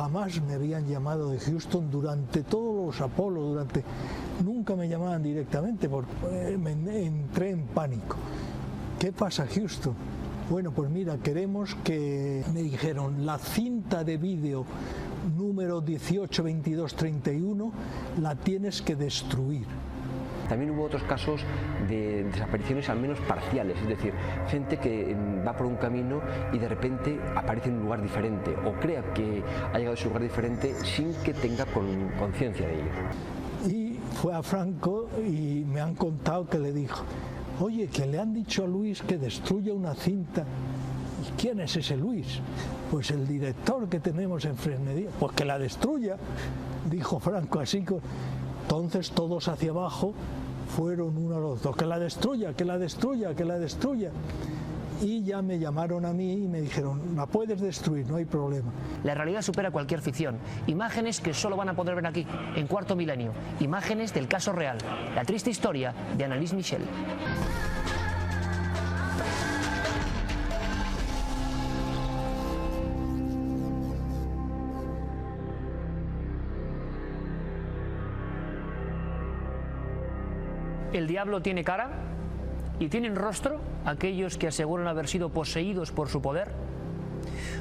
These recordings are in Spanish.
Jamás me habían llamado de Houston durante todos los Apolo, nunca me llamaban directamente, porque entré en pánico. ¿Qué pasa, Houston? Bueno, pues mira, queremos que, me dijeron, la cinta de vídeo número 182231 la tienes que destruir. También hubo otros casos de desapariciones al menos parciales, es decir, gente que va por un camino y de repente aparece en un lugar diferente o crea que ha llegado a ese lugar diferente sin que tenga conciencia de ello. Y fue a Franco y me han contado que le dijo: oye, que le han dicho a Luis que destruya una cinta. ¿Y quién es ese Luis? Pues el director que tenemos en Fresnedía. Pues que la destruya, dijo Franco así. Entonces todos hacia abajo fueron uno a los dos: que la destruya, que la destruya, que la destruya. Y ya me llamaron a mí y me dijeron: la puedes destruir, no hay problema. La realidad supera cualquier ficción. Imágenes que solo van a poder ver aquí, en Cuarto Milenio. Imágenes del caso real. La triste historia de Anneliese Michel. ¿El diablo tiene cara? ¿Y tienen rostro aquellos que aseguran haber sido poseídos por su poder?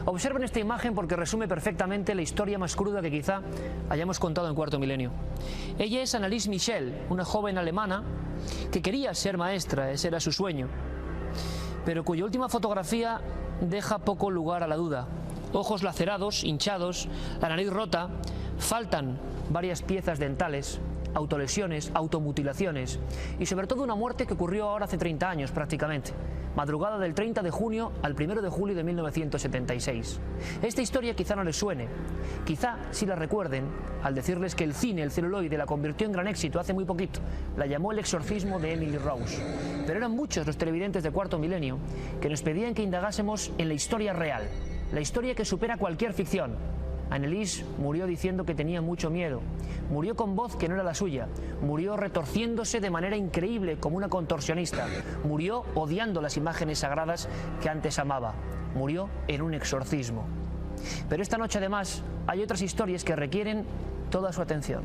Observen esta imagen porque resume perfectamente la historia más cruda que quizá hayamos contado en Cuarto Milenio. Ella es Anneliese Michel, una joven alemana que quería ser maestra, ese era su sueño, pero cuya última fotografía deja poco lugar a la duda. Ojos lacerados, hinchados, la nariz rota, faltan varias piezas dentales, autolesiones, automutilaciones y sobre todo una muerte que ocurrió ahora hace 30 años prácticamente, madrugada del 30 de junio al 1 de julio de 1976. Esta historia quizá no les suene, quizá sí la recuerden al decirles que el cine, el celuloide, la convirtió en gran éxito hace muy poquito, la llamó El exorcismo de Emily Rose. Pero eran muchos los televidentes de Cuarto Milenio que nos pedían que indagásemos en la historia real, la historia que supera cualquier ficción. Anneliese murió diciendo que tenía mucho miedo, murió con voz que no era la suya, murió retorciéndose de manera increíble como una contorsionista, murió odiando las imágenes sagradas que antes amaba, murió en un exorcismo. Pero esta noche además hay otras historias que requieren toda su atención.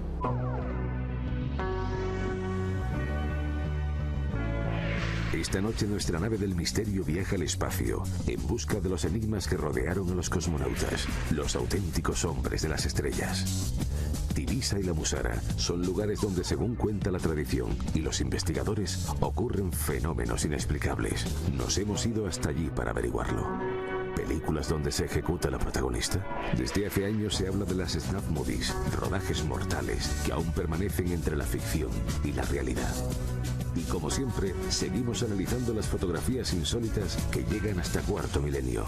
Esta noche nuestra nave del misterio viaja al espacio en busca de los enigmas que rodearon a los cosmonautas, los auténticos hombres de las estrellas. Tivisa y la Musara son lugares donde, según cuenta la tradición y los investigadores, ocurren fenómenos inexplicables. Nos hemos ido hasta allí para averiguarlo. ¿Películas donde se ejecuta la protagonista? Desde hace años se habla de las snuff movies, rodajes mortales que aún permanecen entre la ficción y la realidad. Y como siempre, seguimos analizando las fotografías insólitas que llegan hasta Cuarto Milenio.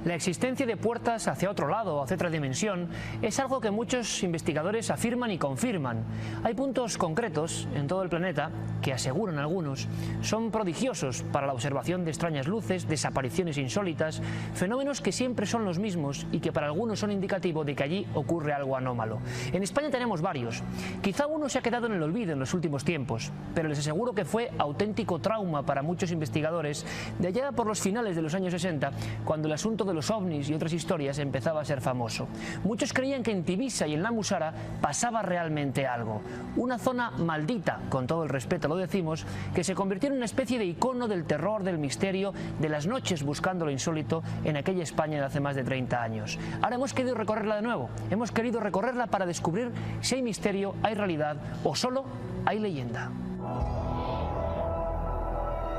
La existencia de puertas hacia otro lado, hacia otra dimensión, es algo que muchos investigadores afirman y confirman. Hay puntos concretos en todo el planeta que, aseguran algunos, son prodigiosos para la observación de extrañas luces, desapariciones insólitas, fenómenos que siempre son los mismos y que para algunos son indicativo de que allí ocurre algo anómalo. En España tenemos varios. Quizá uno se ha quedado en el olvido en los últimos tiempos, pero les aseguro que fue auténtico trauma para muchos investigadores de allá por los finales de los años 60, cuando el asunto de los ovnis y otras historias empezaba a ser famoso. Muchos creían que en Tivisa y en la Musara pasaba realmente algo. Una zona maldita, con todo el respeto lo decimos, que se convirtió en una especie de icono del terror, del misterio, de las noches buscando lo insólito en aquella España de hace más de 30 años. Ahora hemos querido recorrerla de nuevo. Hemos querido recorrerla para descubrir si hay misterio, hay realidad o solo hay leyenda.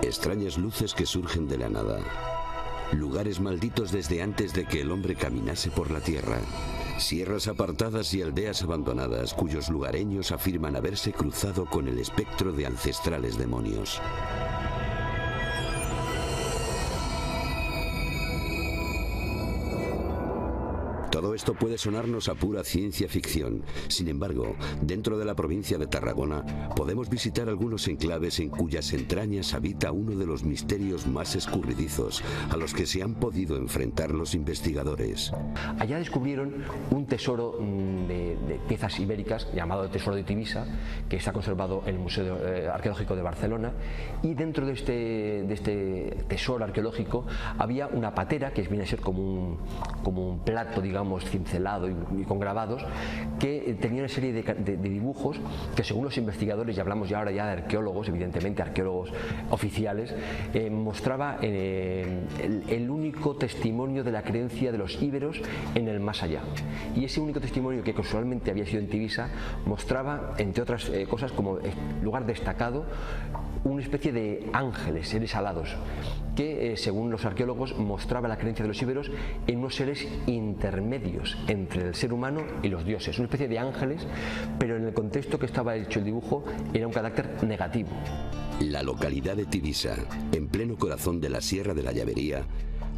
Extrañas luces que surgen de la nada. Lugares malditos desde antes de que el hombre caminase por la tierra. Sierras apartadas y aldeas abandonadas cuyos lugareños afirman haberse cruzado con el espectro de ancestrales demonios. Todo esto puede sonarnos a pura ciencia ficción. Sin embargo, dentro de la provincia de Tarragona podemos visitar algunos enclaves en cuyas entrañas habita uno de los misterios más escurridizos a los que se han podido enfrentar los investigadores. Allá descubrieron un tesoro de piezas ibéricas llamado Tesoro de Tivisa, que está conservado en el Museo Arqueológico de Barcelona, y dentro de este tesoro arqueológico había una patera, que viene a ser como un plato, digamos, cincelado y con grabados, que tenía una serie de dibujos que, según los investigadores, y hablamos ya ahora ya de arqueólogos, evidentemente arqueólogos oficiales, mostraba el único testimonio de la creencia de los íberos en el más allá. Y ese único testimonio, que casualmente había sido en Tivisa, mostraba, entre otras cosas, como lugar destacado, una especie de ángeles, seres alados, que según los arqueólogos mostraba la creencia de los íberos en unos seres intermedios entre el ser humano y los dioses, una especie de ángeles, pero en el contexto que estaba hecho el dibujo era un carácter negativo. La localidad de Tivisa, en pleno corazón de la Sierra de la Llavería,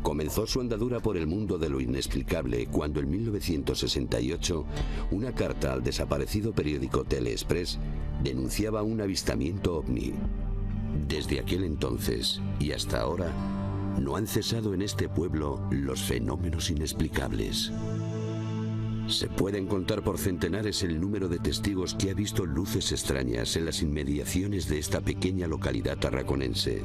comenzó su andadura por el mundo de lo inexplicable cuando en 1968 una carta al desaparecido periódico Teleexpress denunciaba un avistamiento ovni. Desde aquel entonces y hasta ahora no han cesado en este pueblo los fenómenos inexplicables. Se pueden contar por centenares el número de testigos que ha visto luces extrañas en las inmediaciones de esta pequeña localidad tarraconense.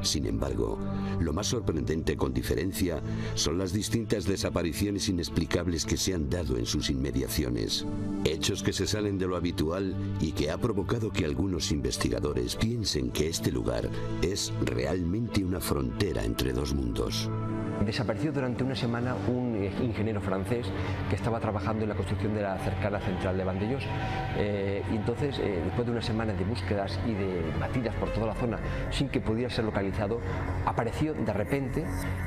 Sin embargo, lo más sorprendente con diferencia son las distintas desapariciones inexplicables que se han dado en sus inmediaciones. Hechos que se salen de lo habitual y que ha provocado que algunos investigadores piensen que este lugar es realmente una frontera entre dos mundos. Desapareció durante una semana un ingeniero francés que estaba trabajando en la construcción de la cercana central de Vandellós, y entonces, después de una semana de búsquedas y de batidas por toda la zona sin que pudiera ser localizado, apareció de repente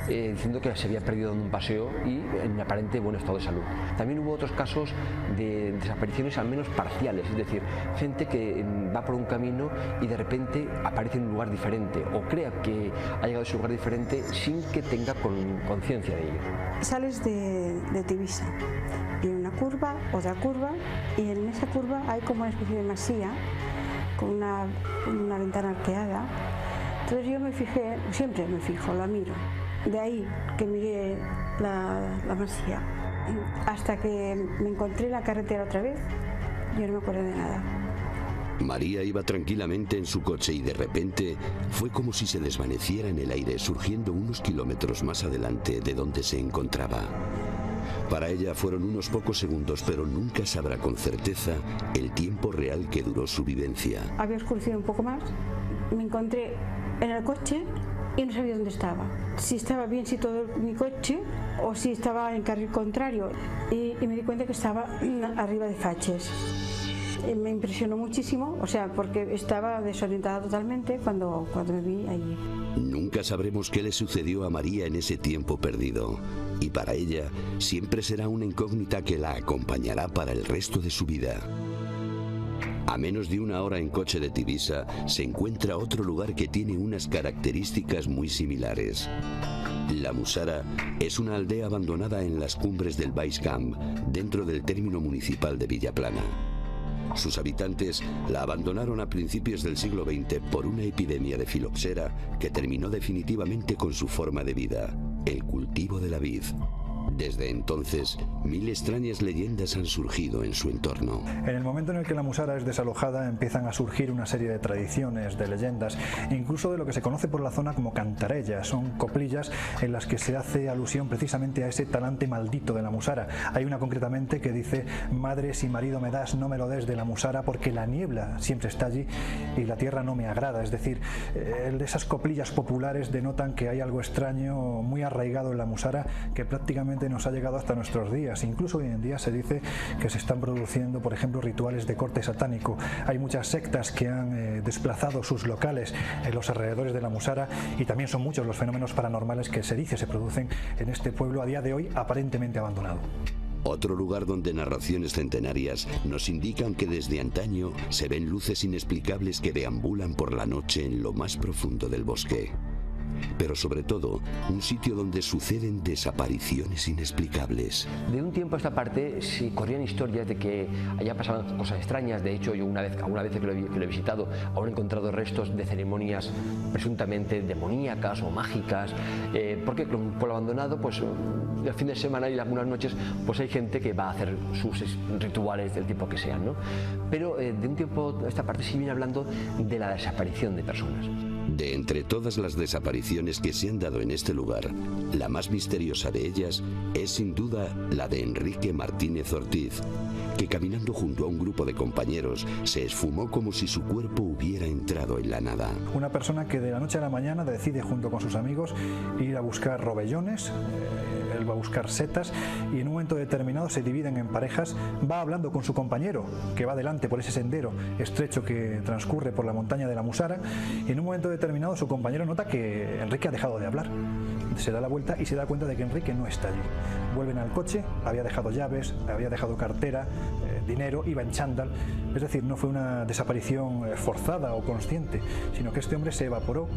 diciendo que se había perdido en un paseo y en aparente buen estado de salud. También hubo otros casos de desapariciones al menos parciales, es decir, gente que va por un camino y de repente aparece en un lugar diferente o crea que ha llegado a ese lugar diferente sin que tenga conciencia de ello. Sales de Tivisa, viene una curva, otra curva, y en esa curva hay como una especie de masía con una ventana arqueada. Entonces yo me fijé, siempre me fijo, la miro. De ahí que miré la masía, hasta que me encontré la carretera otra vez, yo no me acuerdo de nada. María iba tranquilamente en su coche y de repente fue como si se desvaneciera en el aire, surgiendo unos kilómetros más adelante de donde se encontraba. Para ella fueron unos pocos segundos, pero nunca sabrá con certeza el tiempo real que duró su vivencia. Había oscurecido un poco más, me encontré en el coche y no sabía dónde estaba. Si estaba bien situado mi coche o si estaba en carril contrario, y me di cuenta que estaba arriba de Faches. Me impresionó muchísimo, o sea, porque estaba desorientada totalmente cuando me vi allí. Nunca sabremos qué le sucedió a María en ese tiempo perdido, y para ella siempre será una incógnita que la acompañará para el resto de su vida. A menos de una hora en coche de Tivisa se encuentra otro lugar que tiene unas características muy similares. La Musara es una aldea abandonada en las cumbres del Baix Camp, dentro del término municipal de Villaplana. Sus habitantes la abandonaron a principios del siglo XX por una epidemia de filoxera que terminó definitivamente con su forma de vida, el cultivo de la vid. Desde entonces, mil extrañas leyendas han surgido en su entorno. En el momento en el que la Musara es desalojada, empiezan a surgir una serie de tradiciones, de leyendas, incluso de lo que se conoce por la zona como cantarellas. Son coplillas en las que se hace alusión precisamente a ese talante maldito de la Musara. Hay una concretamente que dice: madre, si marido me das, no me lo des de la Musara, porque la niebla siempre está allí y la tierra no me agrada. Es decir, esas coplillas populares denotan que hay algo extraño, muy arraigado en la Musara, que prácticamente nos ha llegado hasta nuestros días. Incluso hoy en día se dice que se están produciendo, por ejemplo, rituales de corte satánico. Hay muchas sectas que han desplazado sus locales en los alrededores de la Musara, y también son muchos los fenómenos paranormales que se dice se producen en este pueblo a día de hoy aparentemente abandonado. Otro lugar donde narraciones centenarias nos indican que desde antaño se ven luces inexplicables que deambulan por la noche en lo más profundo del bosque. pero sobre todo un sitio donde suceden desapariciones inexplicables. De un tiempo a esta parte se corrían historias de que allá pasaban cosas extrañas. De hecho, yo alguna vez que lo he visitado, aún he encontrado restos de ceremonias presuntamente demoníacas o mágicas, porque con un pueblo abandonado, pues el fin de semana y algunas noches, pues hay gente que va a hacer sus rituales del tipo que sean, ¿no? Pero de un tiempo a esta parte se viene hablando de la desaparición de personas. De entre todas las desapariciones que se han dado en este lugar, la más misteriosa de ellas es sin duda la de Enrique Martínez Ortiz, que caminando junto a un grupo de compañeros se esfumó como si su cuerpo hubiera entrado en la nada. Una persona que de la noche a la mañana decide junto con sus amigos ir a buscar robellones, él va a buscar setas y en un momento determinado se dividen en parejas, va hablando con su compañero que va delante por ese sendero estrecho que transcurre por la montaña de la Musara, y en un momento determinado su compañero nota que Enrique ha dejado de hablar. Se da la vuelta y se da cuenta de que Enrique no está allí. Vuelven al coche, había dejado llaves, había dejado cartera, dinero, iba en chándal. Es decir, no fue una desaparición forzada o consciente, sino que este hombre se evaporó,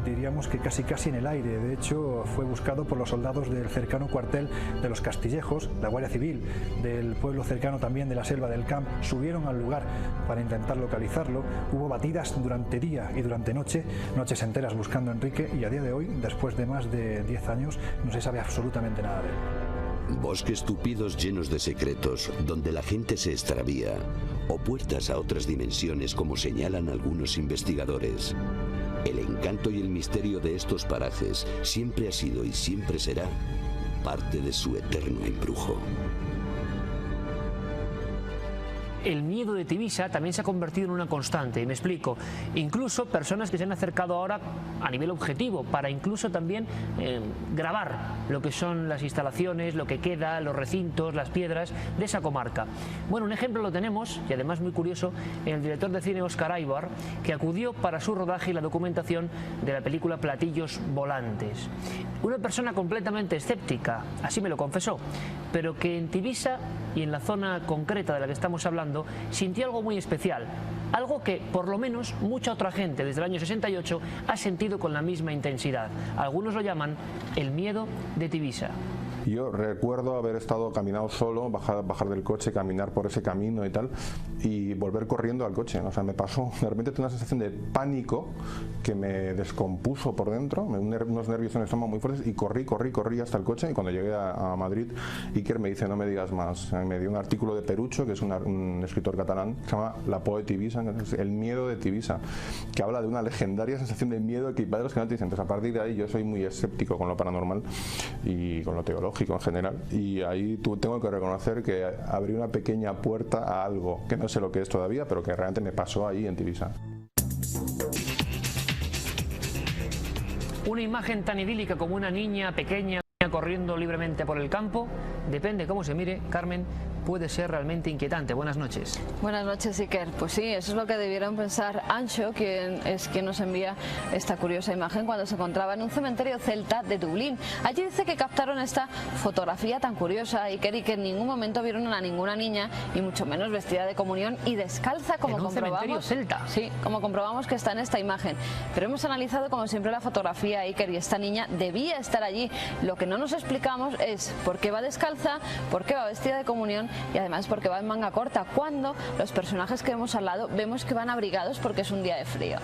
diríamos que casi en el aire. De hecho, fue buscado por los soldados del cercano cuartel de los Castillejos, la Guardia Civil del pueblo cercano también de la Selva del Camp, subieron al lugar para intentar localizarlo. Hubo batidas durante día y durante noche, noches enteras buscando a Enrique, y a día de hoy, después de más de 10 años, no se sabe absolutamente nada de él. Bosques tupidos llenos de secretos, donde la gente se extravía, o puertas a otras dimensiones, como señalan algunos investigadores. El encanto y el misterio de estos parajes siempre ha sido y siempre será parte de su eterno embrujo. El miedo de Tivisa también se ha convertido en una constante, y me explico. Incluso personas que se han acercado ahora a nivel objetivo para incluso también grabar lo que son las instalaciones, lo que queda, los recintos, las piedras de esa comarca. Bueno, un ejemplo lo tenemos, y además muy curioso, en el director de cine Óscar Aybar, que acudió para su rodaje y la documentación de la película Platillos Volantes. Una persona completamente escéptica, así me lo confesó, pero que en Tivisa y en la zona concreta de la que estamos hablando sintió algo muy especial, algo que por lo menos mucha otra gente desde el año 68 ha sentido con la misma intensidad. Algunos lo llaman el miedo de Tivisa. Yo recuerdo haber estado caminando solo, bajar del coche, caminar por ese camino y tal, y volver corriendo al coche. O sea, me pasó, de repente tuve una sensación de pánico que me descompuso por dentro, unos nervios en el estómago muy fuertes, y corrí hasta el coche. Y cuando llegué a Madrid, Iker me dice: no me digas más. Me dio un artículo de Perucho, que es un escritor catalán, que se llama La por de Tivisa, el miedo de Tivisa, que habla de una legendaria sensación de miedo que padres que no te dicen. Entonces, a partir de ahí yo soy muy escéptico con lo paranormal y con lo teológico en general, y ahí tengo que reconocer que abrí una pequeña puerta a algo que no sé lo que es todavía, pero que realmente me pasó ahí en Tivisa. Una imagen tan idílica como una niña pequeña corriendo libremente por el campo, depende cómo se mire, Carmen, puede ser realmente inquietante. Buenas noches. Buenas noches, Iker. Pues sí, eso es lo que debieron pensar Anxo, quien nos envía esta curiosa imagen cuando se encontraba en un cementerio celta de Dublín. Allí dice que captaron esta fotografía tan curiosa, Iker, y que en ningún momento vieron a ninguna niña, y mucho menos vestida de comunión y descalza, como comprobamos. ¿En un cementerio celta? Sí, como comprobamos que está en esta imagen. Pero hemos analizado, como siempre, la fotografía, Iker, y esta niña debía estar allí. Lo que no nos explicamos es por qué va descalza, por qué va vestida de comunión, y además porque va en manga corta, cuando los personajes que vemos al lado vemos que van abrigados porque es un día de frío.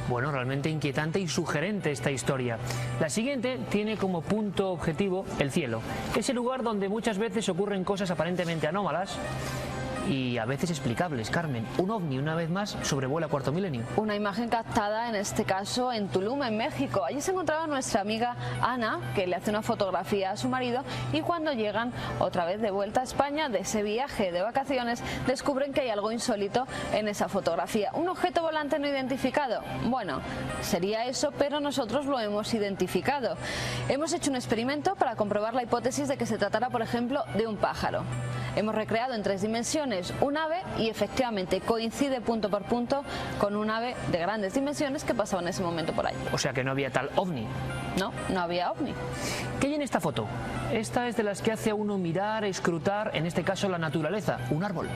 Bueno, realmente inquietante y sugerente esta historia. La siguiente tiene como punto objetivo el cielo, ese lugar donde muchas veces ocurren cosas aparentemente anómalas y a veces explicables. Carmen, un ovni una vez más sobrevuela Cuarto Milenio. Una imagen captada en este caso en Tulum, en México. Allí se encontraba nuestra amiga Ana, que le hace una fotografía a su marido, y cuando llegan otra vez de vuelta a España de ese viaje de vacaciones, descubren que hay algo insólito en esa fotografía. Un objeto volante no identificado. Bueno, sería eso, pero nosotros lo hemos identificado. Hemos hecho un experimento para comprobar la hipótesis de que se tratara, por ejemplo, de un pájaro. Hemos recreado en 3 dimensiones pones un ave y efectivamente coincide punto por punto con un ave de grandes dimensiones que pasaba en ese momento por ahí. O sea que no había tal ovni. No, no había ovni. ¿Qué hay en esta foto? Esta es de las que hace a uno mirar, escrutar, en este caso la naturaleza, un árbol.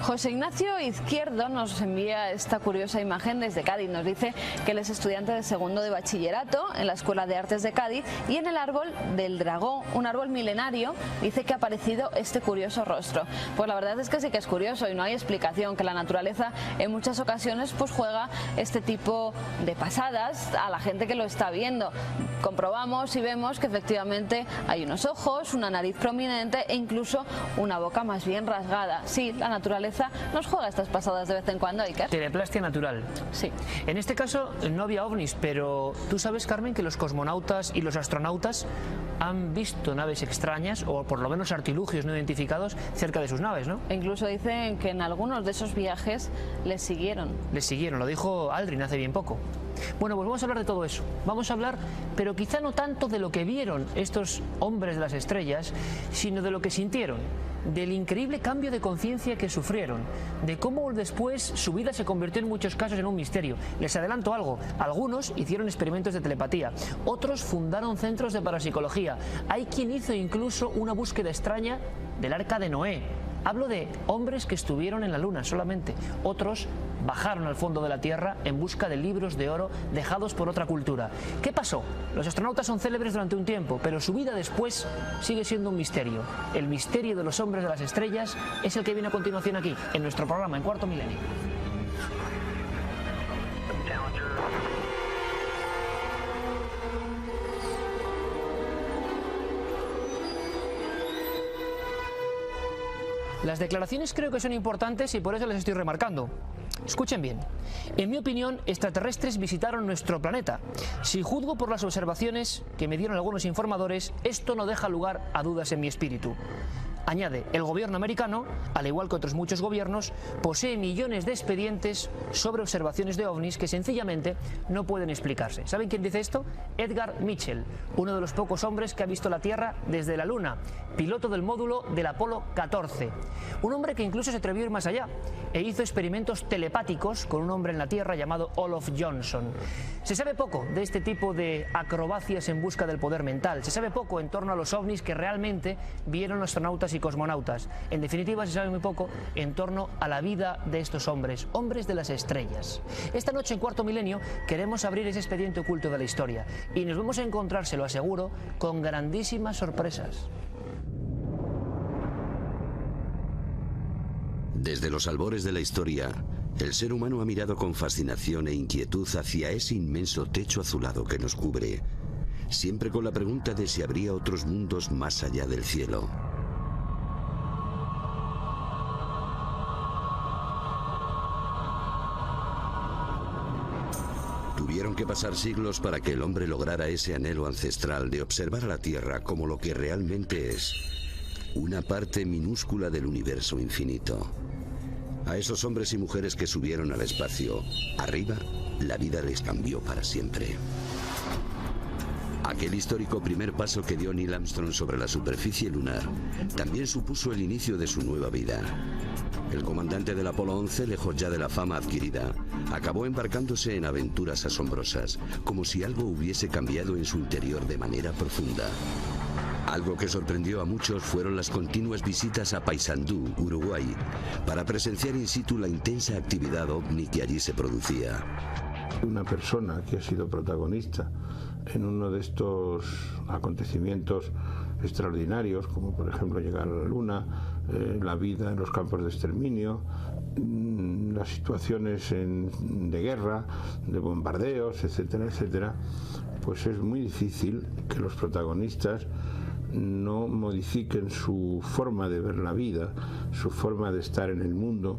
José Ignacio Izquierdo nos envía esta curiosa imagen desde Cádiz. Nos dice que él es estudiante de segundo de bachillerato en la Escuela de Artes de Cádiz y en el árbol del dragón, un árbol milenario, dice que ha aparecido este curioso rostro. Pues la verdad es que sí que es curioso y no hay explicación, que la naturaleza en muchas ocasiones pues juega este tipo de pasadas a la gente que lo está viendo. Comprobamos y vemos que efectivamente hay unos ojos, una nariz prominente e incluso una boca más bien rasgada. Sí, la naturaleza nos juega estas pasadas de vez en cuando, Iker. Teleplastia natural. Sí. En este caso no había ovnis, pero tú sabes, Carmen, que los cosmonautas y los astronautas han visto naves extrañas o por lo menos artilugios no identificados cerca de sus naves, ¿no? E incluso dicen que en algunos de esos viajes les siguieron. Les siguieron, lo dijo Aldrin hace bien poco. Bueno, pues vamos a hablar de todo eso. Vamos a hablar, pero quizá no tanto de lo que vieron estos hombres de las estrellas, sino de lo que sintieron, del increíble cambio de conciencia que sufrieron, de cómo después su vida se convirtió en muchos casos en un misterio. Les adelanto algo, algunos hicieron experimentos de telepatía, otros fundaron centros de parapsicología, hay quien hizo incluso una búsqueda extraña del Arca de Noé. Hablo de hombres que estuvieron en la Luna solamente, otros bajaron al fondo de la Tierra en busca de libros de oro dejados por otra cultura. ¿Qué pasó? Los astronautas son célebres durante un tiempo, pero su vida después sigue siendo un misterio. El misterio de los hombres de las estrellas es el que viene a continuación aquí, en nuestro programa, en Cuarto Milenio. Las declaraciones creo que son importantes y por eso las estoy remarcando. Escuchen bien. En mi opinión, extraterrestres visitaron nuestro planeta. Si juzgo por las observaciones que me dieron algunos informadores, esto no deja lugar a dudas en mi espíritu. Añade, el gobierno americano, al igual que otros muchos gobiernos, posee millones de expedientes sobre observaciones de ovnis que sencillamente no pueden explicarse. ¿Saben quién dice esto? Edgar Mitchell, uno de los pocos hombres que ha visto la Tierra desde la Luna, piloto del módulo del Apolo 14. Un hombre que incluso se atrevió a ir más allá e hizo experimentos telepáticos con un hombre en la Tierra llamado Olaf Johnson. Se sabe poco de este tipo de acrobacias en busca del poder mental. Se sabe poco en torno a los ovnis que realmente vieron los astronautas y cosmonautas. En definitiva, se sabe muy poco en torno a la vida de estos hombres, hombres de las estrellas. Esta noche en Cuarto Milenio queremos abrir ese expediente oculto de la historia y nos vamos a encontrar, se lo aseguro, con grandísimas sorpresas. Desde los albores de la historia, el ser humano ha mirado con fascinación e inquietud hacia ese inmenso techo azulado que nos cubre, siempre con la pregunta de si habría otros mundos más allá del cielo. Tuvieron que pasar siglos para que el hombre lograra ese anhelo ancestral de observar a la Tierra como lo que realmente es, una parte minúscula del universo infinito. A esos hombres y mujeres que subieron al espacio, arriba, la vida les cambió para siempre. Aquel histórico primer paso que dio Neil Armstrong sobre la superficie lunar también supuso el inicio de su nueva vida. El comandante del Apolo 11, lejos ya de la fama adquirida, acabó embarcándose en aventuras asombrosas, como si algo hubiese cambiado en su interior de manera profunda. Algo que sorprendió a muchos fueron las continuas visitas a Paysandú, Uruguay, para presenciar in situ la intensa actividad ovni que allí se producía. Una persona que ha sido protagonista en uno de estos acontecimientos extraordinarios, como por ejemplo llegar a la Luna, la vida en los campos de exterminio, las situaciones de guerra, de bombardeos, etcétera, etcétera, pues es muy difícil que los protagonistas no modifiquen su forma de ver la vida, su forma de estar en el mundo.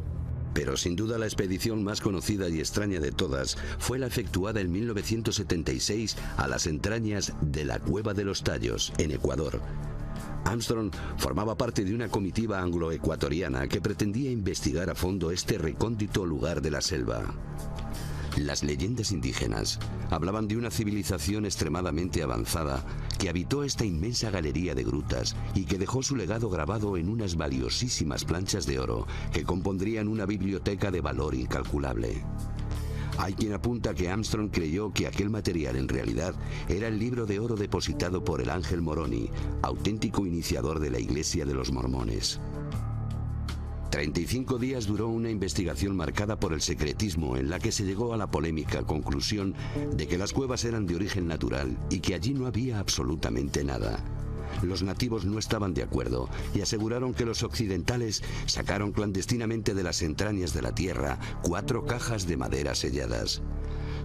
Pero sin duda la expedición más conocida y extraña de todas fue la efectuada en 1976 a las entrañas de la Cueva de los Tallos, en Ecuador. Armstrong formaba parte de una comitiva anglo-ecuatoriana que pretendía investigar a fondo este recóndito lugar de la selva. Las leyendas indígenas hablaban de una civilización extremadamente avanzada que habitó esta inmensa galería de grutas y que dejó su legado grabado en unas valiosísimas planchas de oro que compondrían una biblioteca de valor incalculable. Hay quien apunta que Armstrong creyó que aquel material en realidad era el libro de oro depositado por el ángel Moroni, auténtico iniciador de la Iglesia de los Mormones. 35 días duró una investigación marcada por el secretismo en la que se llegó a la polémica conclusión de que las cuevas eran de origen natural y que allí no había absolutamente nada. Los nativos no estaban de acuerdo y aseguraron que los occidentales sacaron clandestinamente de las entrañas de la tierra 4 cajas de madera selladas.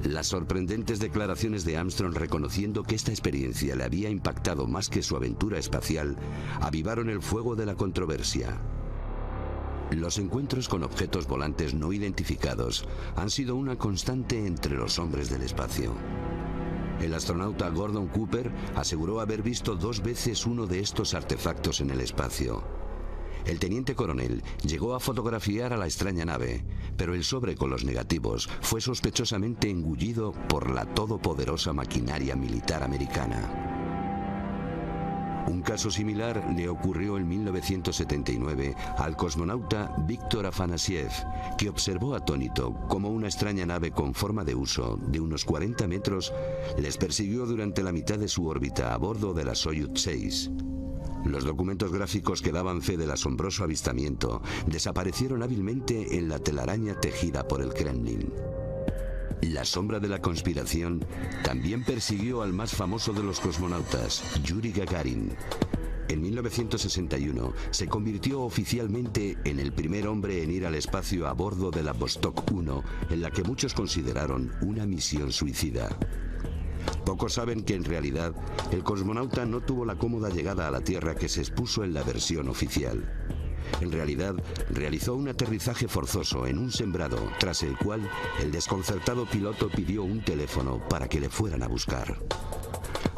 Las sorprendentes declaraciones de Armstrong reconociendo que esta experiencia le había impactado más que su aventura espacial avivaron el fuego de la controversia. Los encuentros con objetos volantes no identificados han sido una constante entre los hombres del espacio. El astronauta Gordon Cooper aseguró haber visto 2 veces uno de estos artefactos en el espacio. El teniente coronel llegó a fotografiar a la extraña nave, pero el sobre con los negativos fue sospechosamente engullido por la todopoderosa maquinaria militar americana. Un caso similar le ocurrió en 1979 al cosmonauta Viktor Afanasiev, que observó atónito cómo una extraña nave con forma de huso de unos 40 metros les persiguió durante la mitad de su órbita a bordo de la Soyuz 6. Los documentos gráficos que daban fe del asombroso avistamiento desaparecieron hábilmente en la telaraña tejida por el Kremlin. La sombra de la conspiración también persiguió al más famoso de los cosmonautas, Yuri Gagarin. En 1961 se convirtió oficialmente en el primer hombre en ir al espacio a bordo de la Vostok 1, en la que muchos consideraron una misión suicida. Pocos saben que en realidad el cosmonauta no tuvo la cómoda llegada a la Tierra que se expuso en la versión oficial. En realidad, realizó un aterrizaje forzoso en un sembrado, tras el cual el desconcertado piloto pidió un teléfono para que le fueran a buscar.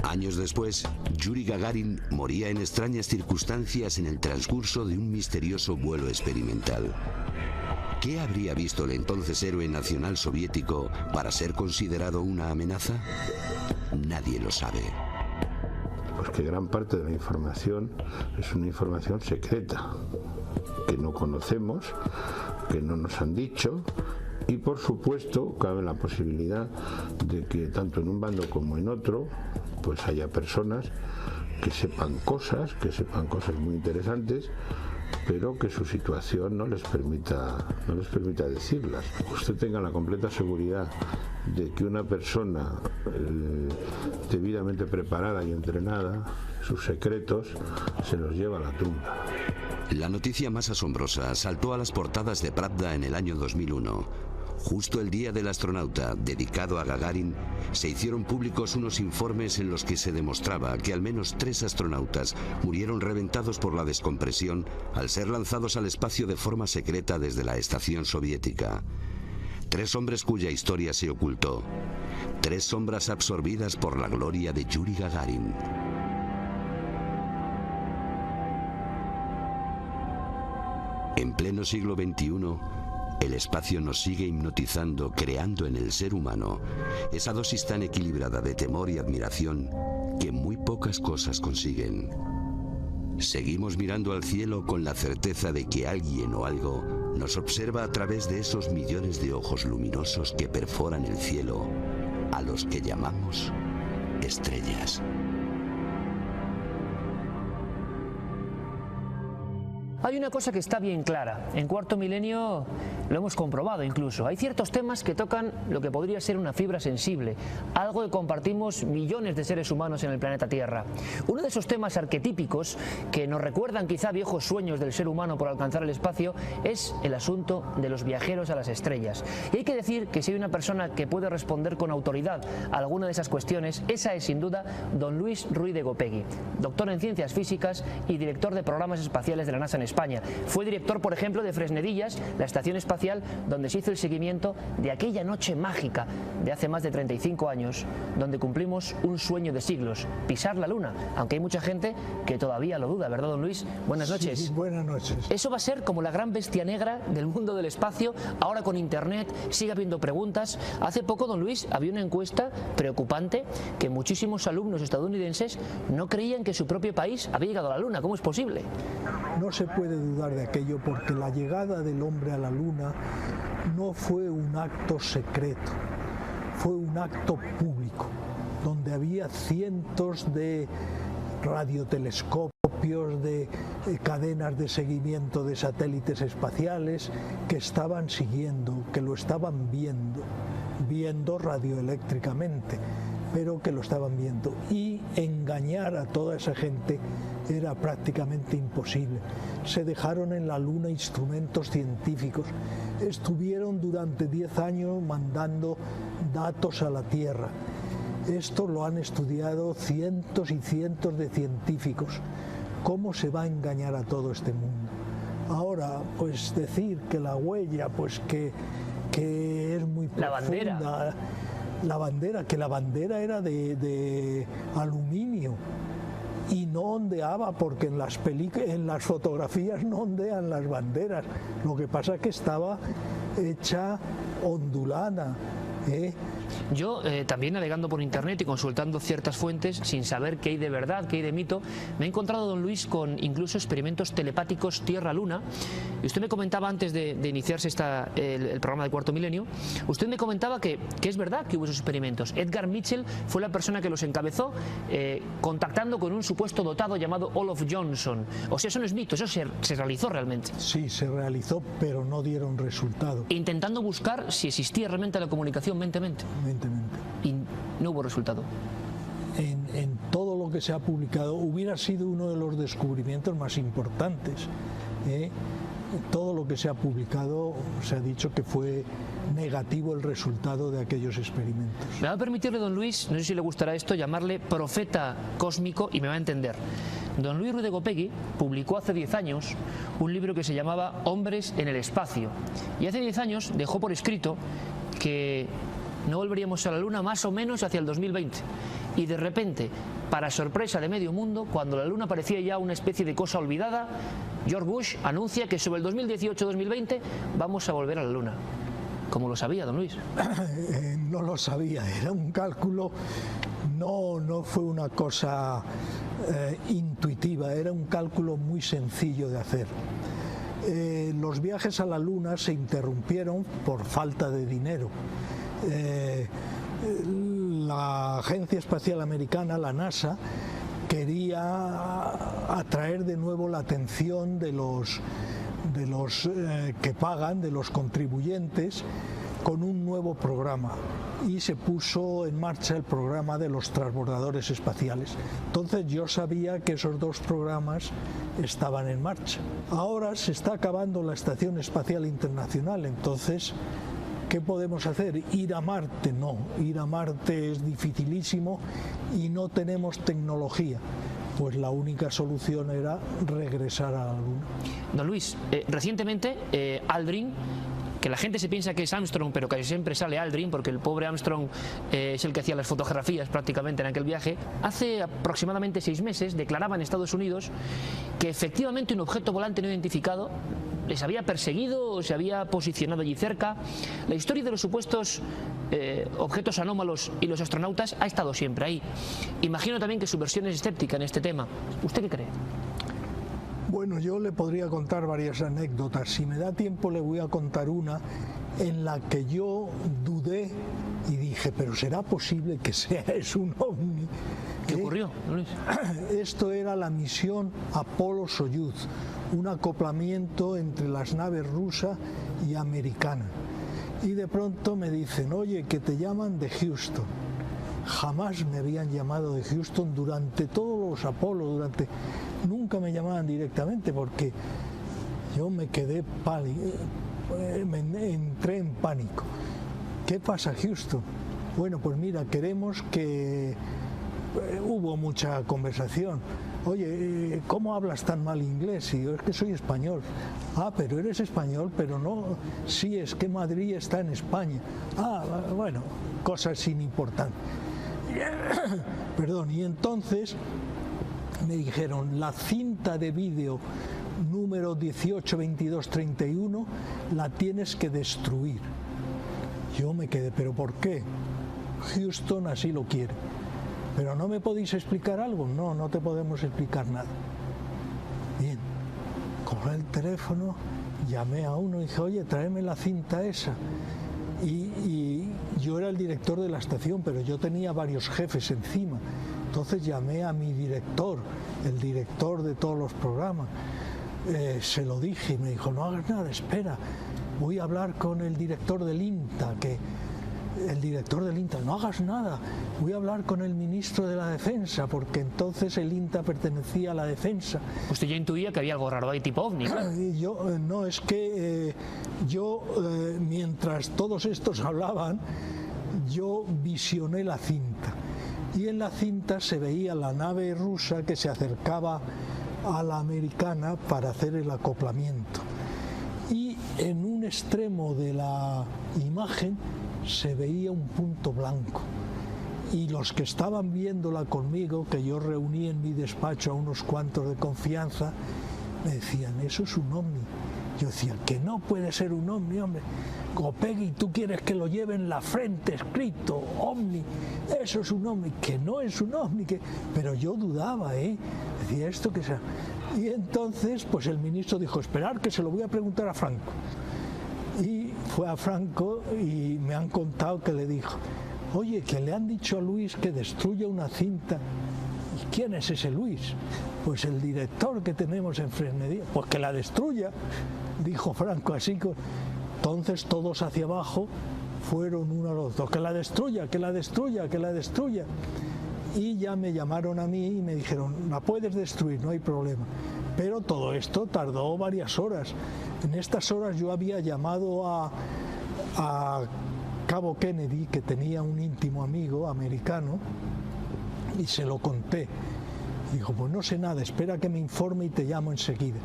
Años después, Yuri Gagarin moría en extrañas circunstancias en el transcurso de un misterioso vuelo experimental. ¿Qué habría visto el entonces héroe nacional soviético para ser considerado una amenaza? Nadie lo sabe. Pues que gran parte de la información es una información secreta, que no conocemos, que no nos han dicho, y por supuesto cabe la posibilidad de que tanto en un bando como en otro pues haya personas que sepan cosas muy interesantes, pero que su situación no les permita decirlas. Usted tenga la completa seguridad de que una persona debidamente preparada y entrenada, sus secretos se los lleva a la tumba. La noticia más asombrosa saltó a las portadas de Pravda en el año 2001. Justo el día del astronauta, dedicado a Gagarin, se hicieron públicos unos informes en los que se demostraba que al menos 3 astronautas murieron reventados por la descompresión al ser lanzados al espacio de forma secreta desde la estación soviética. 3 hombres cuya historia se ocultó. 3 sombras absorbidas por la gloria de Yuri Gagarin. En pleno siglo XXI, el espacio nos sigue hipnotizando, creando en el ser humano esa dosis tan equilibrada de temor y admiración que muy pocas cosas consiguen. Seguimos mirando al cielo con la certeza de que alguien o algo nos observa a través de esos millones de ojos luminosos que perforan el cielo, a los que llamamos estrellas. Hay una cosa que está bien clara. En Cuarto Milenio lo hemos comprobado incluso. Hay ciertos temas que tocan lo que podría ser una fibra sensible, algo que compartimos millones de seres humanos en el planeta Tierra. Uno de esos temas arquetípicos que nos recuerdan quizá viejos sueños del ser humano por alcanzar el espacio es el asunto de los viajeros a las estrellas. Y hay que decir que si hay una persona que puede responder con autoridad a alguna de esas cuestiones, esa es sin duda don Luis Ruiz de Gopegui, doctor en Ciencias Físicas y director de programas espaciales de la NASA en España. Fue director, por ejemplo, de Fresnedillas, la estación espacial donde se hizo el seguimiento de aquella noche mágica de hace más de 35 años, donde cumplimos un sueño de siglos, pisar la Luna, aunque hay mucha gente que todavía lo duda, ¿verdad, don Luis? Buenas noches. Sí, buenas noches. Eso va a ser como la gran bestia negra del mundo del espacio, ahora con internet, sigue habiendo preguntas. Hace poco, don Luis, había una encuesta preocupante que muchísimos alumnos estadounidenses no creían que su propio país había llegado a la Luna. ¿Cómo es posible? No se puede dudar de aquello porque la llegada del hombre a la Luna no fue un acto secreto, fue un acto público, donde había cientos de radiotelescopios, de cadenas de seguimiento de satélites espaciales que estaban siguiendo, que lo estaban viendo radioeléctricamente, pero que lo estaban viendo. Y engañar a toda esa gente era prácticamente imposible. Se dejaron en la Luna instrumentos científicos, estuvieron durante 10 años mandando datos a la Tierra. Esto lo han estudiado cientos y cientos de científicos. ¿Cómo se va a engañar a todo este mundo? Ahora, pues decir que la huella, pues que es muy profunda. La bandera, que la bandera era de aluminio y no ondeaba, porque en las fotografías no ondean las banderas. Lo que pasa es que estaba hecha ondulada. Yo, también navegando por internet y consultando ciertas fuentes, sin saber qué hay de verdad, qué hay de mito, me he encontrado, don Luis, con incluso experimentos telepáticos Tierra-Luna. Y usted me comentaba antes de iniciarse el programa de Cuarto Milenio, usted me comentaba que es verdad que hubo esos experimentos. Edgar Mitchell fue la persona que los encabezó, contactando con un supuesto dotado llamado Olaf Johnson. O sea, eso no es mito, eso se realizó realmente. Sí, se realizó, pero no dieron resultado. Intentando buscar si existía realmente la comunicación mente-mente. Y no hubo resultado. En todo lo que se ha publicado hubiera sido uno de los descubrimientos más importantes. Todo lo que se ha publicado se ha dicho que fue negativo el resultado de aquellos experimentos. Me va a permitirle, don Luis, no sé si le gustará esto, llamarle profeta cósmico, y me va a entender. Don Luis Ruiz de Gopegui publicó hace 10 años un libro que se llamaba Hombres en el espacio, y hace 10 años dejó por escrito que no volveríamos a la Luna más o menos hacia el 2020. Y de repente, para sorpresa de medio mundo, cuando la Luna parecía ya una especie de cosa olvidada, George Bush anuncia que sobre el 2018-2020 vamos a volver a la Luna. ¿Cómo lo sabía, don Luis? No lo sabía, era un cálculo, no fue una cosa intuitiva, era un cálculo muy sencillo de hacer. Los viajes a la Luna se interrumpieron por falta de dinero. La Agencia Espacial Americana, la NASA, quería atraer de nuevo la atención de los que pagan, de los contribuyentes, con un nuevo programa, y se puso en marcha el programa de los transbordadores espaciales. Entonces yo sabía que esos dos programas estaban en marcha. Ahora se está acabando la Estación Espacial Internacional, entonces ¿qué podemos hacer? ¿Ir a Marte? No, ir a Marte es dificilísimo y no tenemos tecnología. Pues la única solución era regresar a la Luna. Don Luis, recientemente Aldrin, que la gente se piensa que es Armstrong, pero casi siempre sale Aldrin, porque el pobre Armstrong es el que hacía las fotografías prácticamente en aquel viaje, hace aproximadamente 6 meses declaraba en Estados Unidos que efectivamente un objeto volante no identificado les había perseguido o se había posicionado allí cerca. La historia de los supuestos objetos anómalos y los astronautas ha estado siempre ahí. Imagino también que su versión es escéptica en este tema. ¿Usted qué cree? Bueno, yo le podría contar varias anécdotas. Si me da tiempo le voy a contar una en la que yo dudé y dije, pero ¿será posible que es un ovni? ¿Qué ocurrió, Luis? Esto era la misión Apolo-Soyuz, un acoplamiento entre las naves rusa y americana. Y de pronto me dicen, oye, que te llaman de Houston. Jamás me habían llamado de Houston durante todos los Apolo, nunca me llamaban directamente, porque yo me quedé pálido, entré en pánico. ¿Qué pasa, Houston? Bueno, pues mira, queremos que... hubo mucha conversación. oye, ¿cómo hablas tan mal inglés? Y yo, es que soy español. Ah, pero eres español, pero no, sí, es que Madrid está en España. Ah, bueno, cosas sin importancia. Perdón, y entonces me dijeron, la cinta de vídeo número 182231 la tienes que destruir. Yo me quedé, ¿pero por qué? Houston así lo quiere. ¿Pero no me podéis explicar algo? No, no te podemos explicar nada. Bien, cogí el teléfono, llamé a uno y dije, oye, tráeme la cinta esa. Y yo era el director de la estación, pero yo tenía varios jefes encima. Entonces llamé a mi director, el director de todos los programas. Se lo dije y me dijo, no hagas nada, espera, voy a hablar con el director del INTA, no hagas nada, voy a hablar con el ministro de la Defensa, porque entonces el INTA pertenecía a la Defensa. Usted ya intuía que había algo raro ahí, tipo ovni. No, es que mientras todos estos hablaban, yo visioné la cinta. Y en la cinta se veía la nave rusa que se acercaba a la americana para hacer el acoplamiento. Y en un extremo de la imagen se veía un punto blanco. Y los que estaban viéndola conmigo, que yo reuní en mi despacho a unos cuantos de confianza, me decían, eso es un ovni. Yo decía, que no puede ser un ovni, hombre. Gopegui, tú quieres que lo lleve en la frente escrito, ovni, eso es un ovni, que no es un ovni, pero yo dudaba, decía esto que sea. Y entonces, pues el ministro dijo, esperar que se lo voy a preguntar a Franco. Y fue a Franco y me han contado que le dijo, oye, que le han dicho a Luis que destruya una cinta. ¿Y quién es ese Luis? Pues el director que tenemos en Fresnedía. Pues que la destruya, dijo Franco así. Entonces todos hacia abajo fueron uno a los dos, que la destruya, que la destruya, que la destruya. Y ya me llamaron a mí y me dijeron, la puedes destruir, no hay problema. Pero todo esto tardó varias horas. En estas horas yo había llamado a Cabo Kennedy, que tenía un íntimo amigo americano, y se lo conté. Dijo, pues no sé nada, espera que me informe y te llamo enseguida.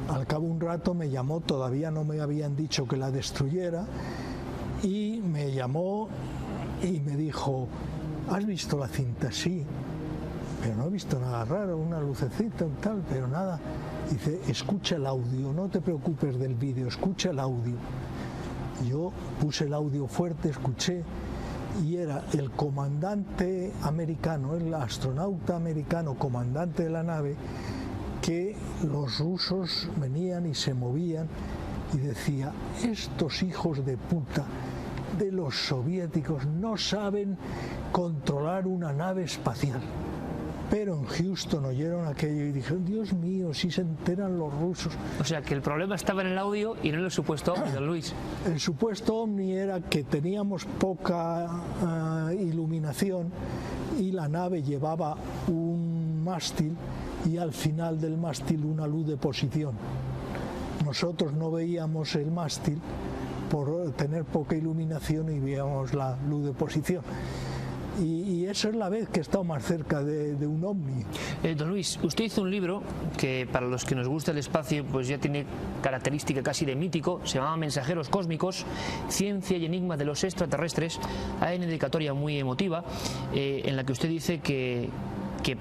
Al cabo de un rato me llamó, todavía no me habían dicho que la destruyera, y me llamó y me dijo, ¿has visto la cinta? Sí, pero no he visto nada raro, una lucecita, tal, pero nada. Dice, escucha el audio, no te preocupes del vídeo, escucha el audio. Yo puse el audio fuerte, escuché, y era el comandante americano, el astronauta americano, comandante de la nave, que los rusos venían y se movían y decía, estos hijos de puta de los soviéticos no saben controlar una nave espacial. Pero en Houston oyeron aquello y dijeron, Dios mío, si se enteran los rusos. O sea, que el problema estaba en el audio y no en el supuesto ovni, don Luis. El supuesto ovni era que teníamos poca iluminación y la nave llevaba un mástil y al final del mástil una luz de posición. Nosotros no veíamos el mástil por tener poca iluminación y veíamos la luz de posición. Y esa es la vez que he estado más cerca de un ovni. Don Luis, usted hizo un libro que para los que nos gusta el espacio pues ya tiene característica casi de mítico, se llama Mensajeros Cósmicos, Ciencia y Enigma de los Extraterrestres. Hay una dedicatoria muy emotiva en la que usted dice que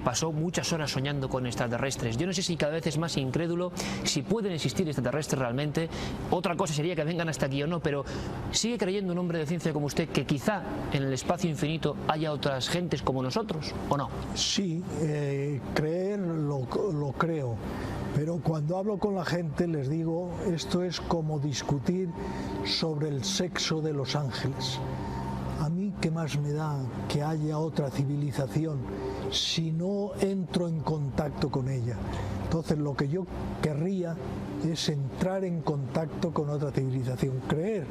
pasó muchas horas soñando con extraterrestres. Yo no sé si cada vez es más incrédulo si pueden existir extraterrestres realmente. Otra cosa sería que vengan hasta aquí o no, pero ¿sigue creyendo un hombre de ciencia como usted que quizá en el espacio infinito haya otras gentes como nosotros o no? Sí, creer lo creo, pero cuando hablo con la gente les digo, esto es como discutir sobre el sexo de los ángeles. A mí, ¿qué más me da que haya otra civilización si no entro en contacto con ella? Entonces, lo que yo querría es entrar en contacto con otra civilización. Creer,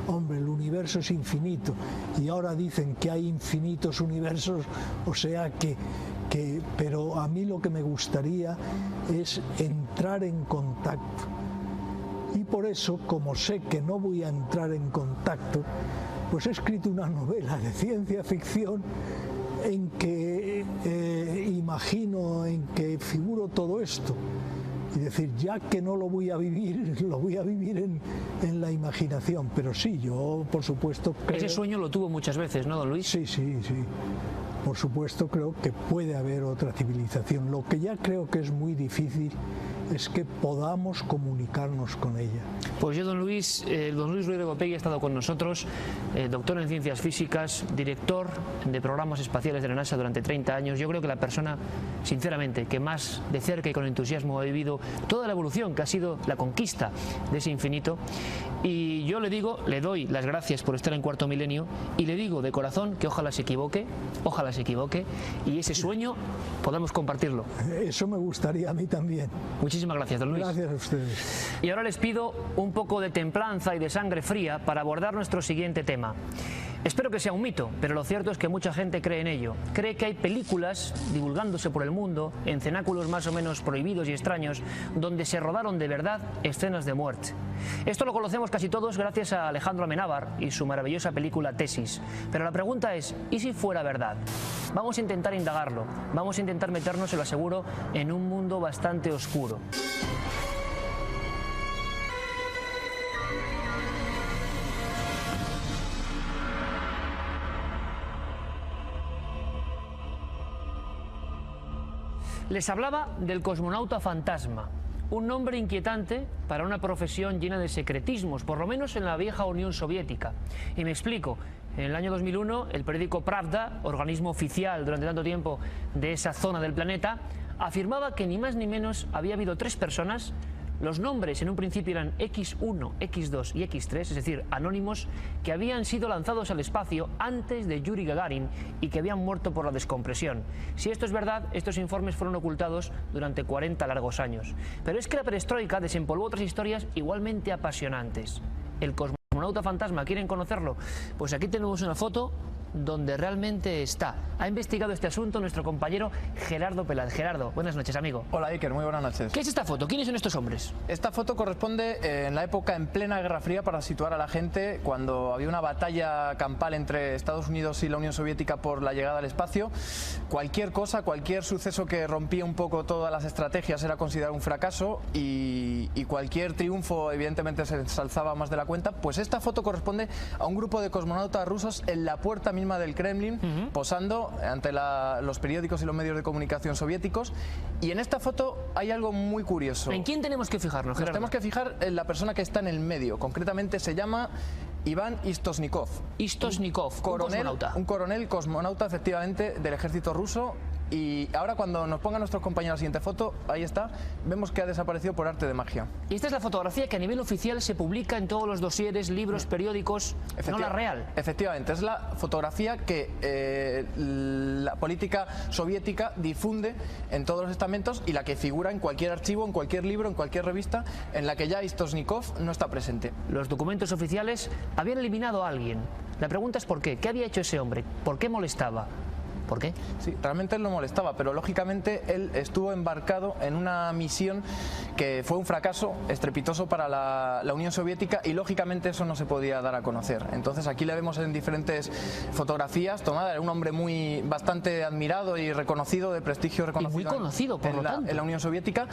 hombre, el universo es infinito y ahora dicen que hay infinitos universos, o sea pero a mí lo que me gustaría es entrar en contacto. Y por eso, como sé que no voy a entrar en contacto, pues he escrito una novela de ciencia ficción en que imagino, en que figuro todo esto. Y decir, ya que no lo voy a vivir, lo voy a vivir en la imaginación. Pero sí, yo por supuesto creo... Ese sueño lo tuvo muchas veces, ¿no, don Luis? Sí, sí, sí. Por supuesto creo que puede haber otra civilización. Lo que ya creo que es muy difícil es que podamos comunicarnos con ella. Pues yo, don Luis Rodrigo Otegi ha estado con nosotros, doctor en ciencias físicas, director de programas espaciales de la NASA durante 30 años. Yo creo que la persona, sinceramente, que más de cerca y con entusiasmo ha vivido toda la evolución que ha sido la conquista de ese infinito. Y yo le digo, le doy las gracias por estar en Cuarto Milenio y le digo de corazón que ojalá se equivoque y ese sueño podamos compartirlo. Eso me gustaría a mí también. Muchísimas gracias, don Luis. Gracias a ustedes. Y ahora les pido un poco de templanza y de sangre fría para abordar nuestro siguiente tema. Espero que sea un mito, pero lo cierto es que mucha gente cree en ello. Cree que hay películas divulgándose por el mundo, en cenáculos más o menos prohibidos y extraños, donde se rodaron de verdad escenas de muerte. Esto lo conocemos casi todos gracias a Alejandro Amenábar y su maravillosa película Tesis. Pero la pregunta es, ¿y si fuera verdad? Vamos a intentar indagarlo, vamos a intentar meternos, se lo aseguro, en un mundo bastante oscuro. Les hablaba del cosmonauta fantasma, un nombre inquietante para una profesión llena de secretismos, por lo menos en la vieja Unión Soviética. Y me explico. En el año 2001, el periódico Pravda, organismo oficial durante tanto tiempo de esa zona del planeta, afirmaba que ni más ni menos había habido 3 personas. Los nombres en un principio eran X1, X2 y X3, es decir, anónimos, que habían sido lanzados al espacio antes de Yuri Gagarin y que habían muerto por la descompresión. Si esto es verdad, estos informes fueron ocultados durante 40 largos años. Pero es que la perestroika desempolvó otras historias igualmente apasionantes. El cosmonauta fantasma, ¿quieren conocerlo? Pues aquí tenemos una foto donde realmente está. Ha investigado este asunto nuestro compañero Gerardo Peláez. Gerardo, buenas noches, amigo. Hola, Iker, muy buenas noches. ¿Qué es esta foto? ¿Quiénes son estos hombres? Esta foto corresponde en la época en plena Guerra Fría, para situar a la gente, cuando había una batalla campal entre Estados Unidos y la Unión Soviética por la llegada al espacio. Cualquier cosa, cualquier suceso que rompía un poco todas las estrategias era considerado un fracaso y cualquier triunfo evidentemente se ensalzaba más de la cuenta. Pues esta foto corresponde a un grupo de cosmonautas rusos en la puerta misma del Kremlin, posando ante los periódicos y los medios de comunicación soviéticos. Y en esta foto hay algo muy curioso. ¿En quién tenemos que fijarnos, Gerardo? Nos tenemos que fijar en la persona que está en el medio. Concretamente se llama Iván Istosnikov. Istosnikov, un coronel cosmonauta, efectivamente, del ejército ruso. Y ahora, cuando nos pongan nuestros compañeros la siguiente foto, ahí está, vemos que ha desaparecido por arte de magia. Y esta es la fotografía que a nivel oficial se publica en todos los dosieres, libros, periódicos, no la real. Efectivamente, es la fotografía que la política soviética difunde en todos los estamentos y la que figura en cualquier archivo, en cualquier libro, en cualquier revista, en la que ya Istosnikov no está presente. Los documentos oficiales habían eliminado a alguien. La pregunta es ¿por qué? ¿Qué había hecho ese hombre? ¿Por qué molestaba? ¿Por qué? Sí, realmente él no molestaba, pero lógicamente él estuvo embarcado en una misión que fue un fracaso estrepitoso para la Unión Soviética y lógicamente eso no se podía dar a conocer. Entonces aquí le vemos en diferentes fotografías tomadas. Era un hombre bastante admirado y reconocido, de prestigio reconocido. Y muy conocido, por lo tanto. En la Unión Soviética.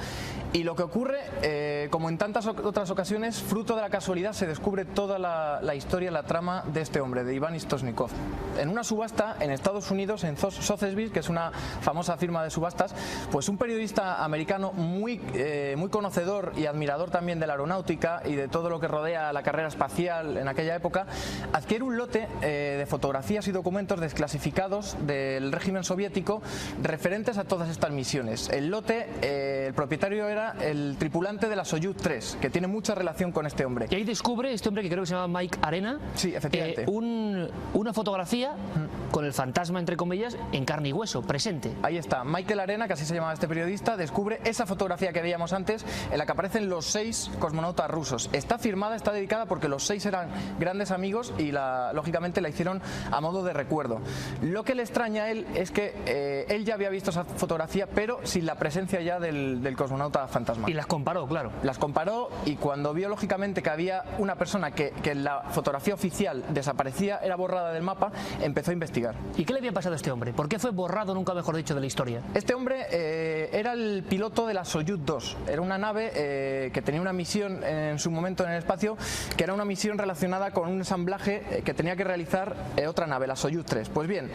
Y lo que ocurre, como en tantas otras ocasiones, fruto de la casualidad, se descubre toda la historia, la trama de este hombre, de Iván Istosnikov. En una subasta en Estados Unidos, en Sotheby's, que es una famosa firma de subastas, pues un periodista americano muy conocedor y admirador también de la aeronáutica y de todo lo que rodea la carrera espacial en aquella época, adquiere un lote de fotografías y documentos desclasificados del régimen soviético referentes a todas estas misiones. El lote, el propietario era el tripulante de la Soyuz 3, que tiene mucha relación con este hombre. Y ahí descubre este hombre que creo que se llama Mike Arena, sí, efectivamente, una fotografía con el fantasma, entre comillas, en carne y hueso, presente. Ahí está, Michael Arena, que así se llamaba este periodista, descubre esa fotografía que veíamos antes, en la que aparecen los 6 cosmonautas rusos. Está firmada, está dedicada porque los 6 eran grandes amigos y lógicamente la hicieron a modo de recuerdo. Lo que le extraña a él es que él ya había visto esa fotografía, pero sin la presencia ya del cosmonauta fantasma. Y las comparó, claro. Las comparó y cuando vio lógicamente que había una persona que en la fotografía oficial desaparecía, era borrada del mapa, empezó a investigar. ¿Y qué le había pasado a este hombre? hombre? ¿Por qué fue borrado, nunca mejor dicho, de la historia? Este hombre era el piloto de la Soyuz 2. Era una nave que tenía una misión en su momento en el espacio, que era una misión relacionada con un ensamblaje que tenía que realizar otra nave, la Soyuz 3. Pues bien,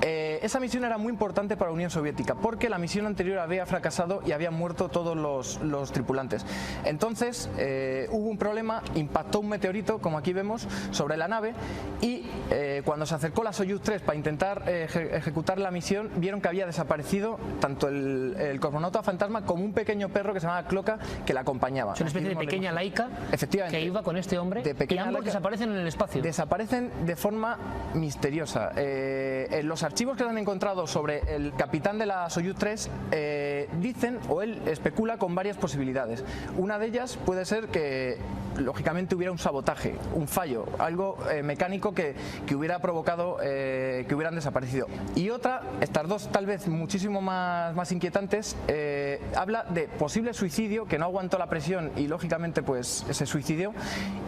esa misión era muy importante para la Unión Soviética porque la misión anterior había fracasado y habían muerto todos los tripulantes. Entonces hubo un problema, impactó un meteorito, como aquí vemos, sobre la nave y cuando se acercó la Soyuz 3 para intentar ejecutar la misión, vieron que había desaparecido tanto el cosmonauta fantasma como un pequeño perro que se llamaba Cloca, que la acompaña. Es una especie de pequeña laica que iba con este hombre y ambos desaparecen en el espacio. Desaparecen de forma misteriosa. Los archivos que se han encontrado sobre el capitán de la Soyuz 3 dicen, o él especula con varias posibilidades. Una de ellas puede ser que lógicamente hubiera un sabotaje, un fallo, algo mecánico que hubiera provocado que hubieran desaparecido. Y otra, estas dos tal vez muchísimo más inquietantes, habla de posible suicidio, que no aguantó la presión y lógicamente pues ese suicidio.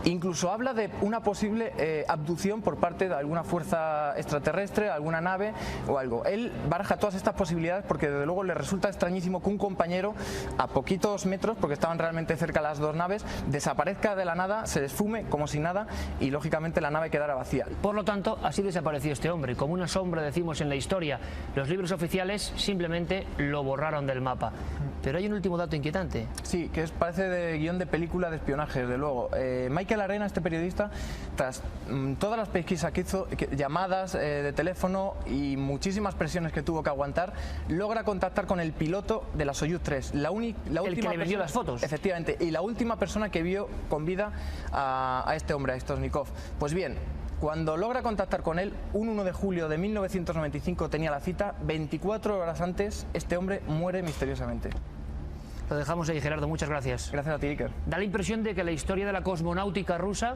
Incluso habla de una posible abducción por parte de alguna fuerza extraterrestre, alguna nave o algo. Él baraja todas estas posibilidades porque desde luego le resulta extrañísimo que un compañero a poquitos metros, porque estaban realmente cerca las dos naves, desaparezca de la nada, se desfume como si nada y lógicamente la nave quedara vacía. Por lo tanto, así desapareció este hombre, como una sombra, decimos en la historia. Los libros oficiales simplemente lo borraron del mapa. Pero hay un último dato inquietante. Sí, que parece de guión de película de espionaje, desde luego. Michael Arena, este periodista, tras todas las pesquisas que hizo, llamadas de teléfono y muchísimas presiones que tuvo que aguantar, logra contactar con el piloto de la Soyuz 3. El que le vendió las fotos. Efectivamente, y la última persona que vio con vida a este hombre, a Stoshnikov. Pues bien, cuando logra contactar con él, un 1 de julio de 1995 tenía la cita, 24 horas antes este hombre muere misteriosamente. Lo dejamos ahí, Gerardo, muchas gracias. Gracias a ti, Iker. Da la impresión de que la historia de la cosmonáutica rusa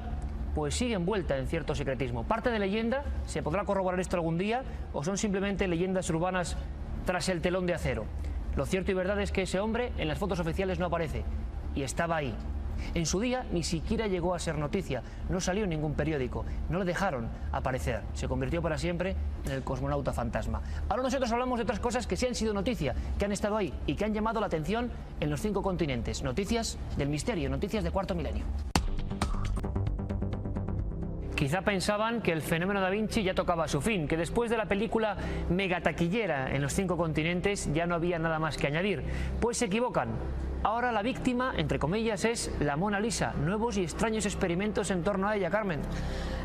pues sigue envuelta en cierto secretismo. ¿Parte de leyenda? ¿Se podrá corroborar esto algún día? ¿O son simplemente leyendas urbanas tras el telón de acero? Lo cierto y verdad es que ese hombre en las fotos oficiales no aparece y estaba ahí. En su día ni siquiera llegó a ser noticia, no salió en ningún periódico, no le dejaron aparecer, se convirtió para siempre en el cosmonauta fantasma. Ahora nosotros hablamos de otras cosas que sí han sido noticia, que han estado ahí y que han llamado la atención en los 5 continentes. Noticias del misterio, noticias de Cuarto Milenio. Quizá pensaban que el fenómeno Da Vinci ya tocaba su fin, que después de la película megataquillera en los 5 continentes ya no había nada más que añadir. Pues se equivocan. Ahora la víctima, entre comillas, es la Mona Lisa. Nuevos y extraños experimentos en torno a ella, Carmen.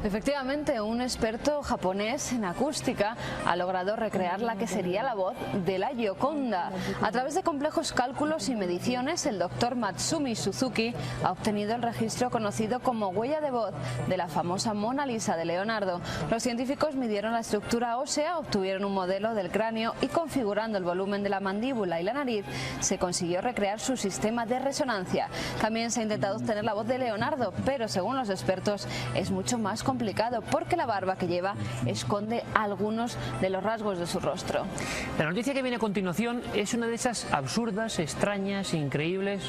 Efectivamente, un experto japonés en acústica ha logrado recrear la que sería la voz de la Gioconda. A través de complejos cálculos y mediciones, el doctor Matsumi Suzuki ha obtenido el registro conocido como huella de voz de la famosa Mona Lisa de Leonardo. Los científicos midieron la estructura ósea, obtuvieron un modelo del cráneo y configurando el volumen de la mandíbula y la nariz, se consiguió recrear su sistema de resonancia. También se ha intentado obtener la voz de Leonardo, pero según los expertos es mucho más complicado porque la barba que lleva esconde algunos de los rasgos de su rostro. La noticia que viene a continuación es una de esas absurdas, extrañas, increíbles,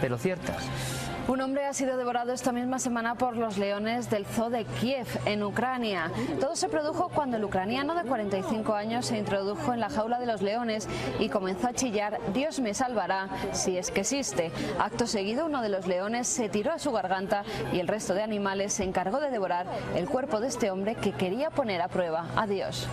pero ciertas. Un hombre ha sido devorado esta misma semana por los leones del zoo de Kiev, en Ucrania. Todo se produjo cuando el ucraniano de 45 años se introdujo en la jaula de los leones y comenzó a chillar «Dios me salvará si es que existe». Acto seguido, uno de los leones se tiró a su garganta y el resto de animales se encargó de devorar el cuerpo de este hombre que quería poner a prueba a Dios.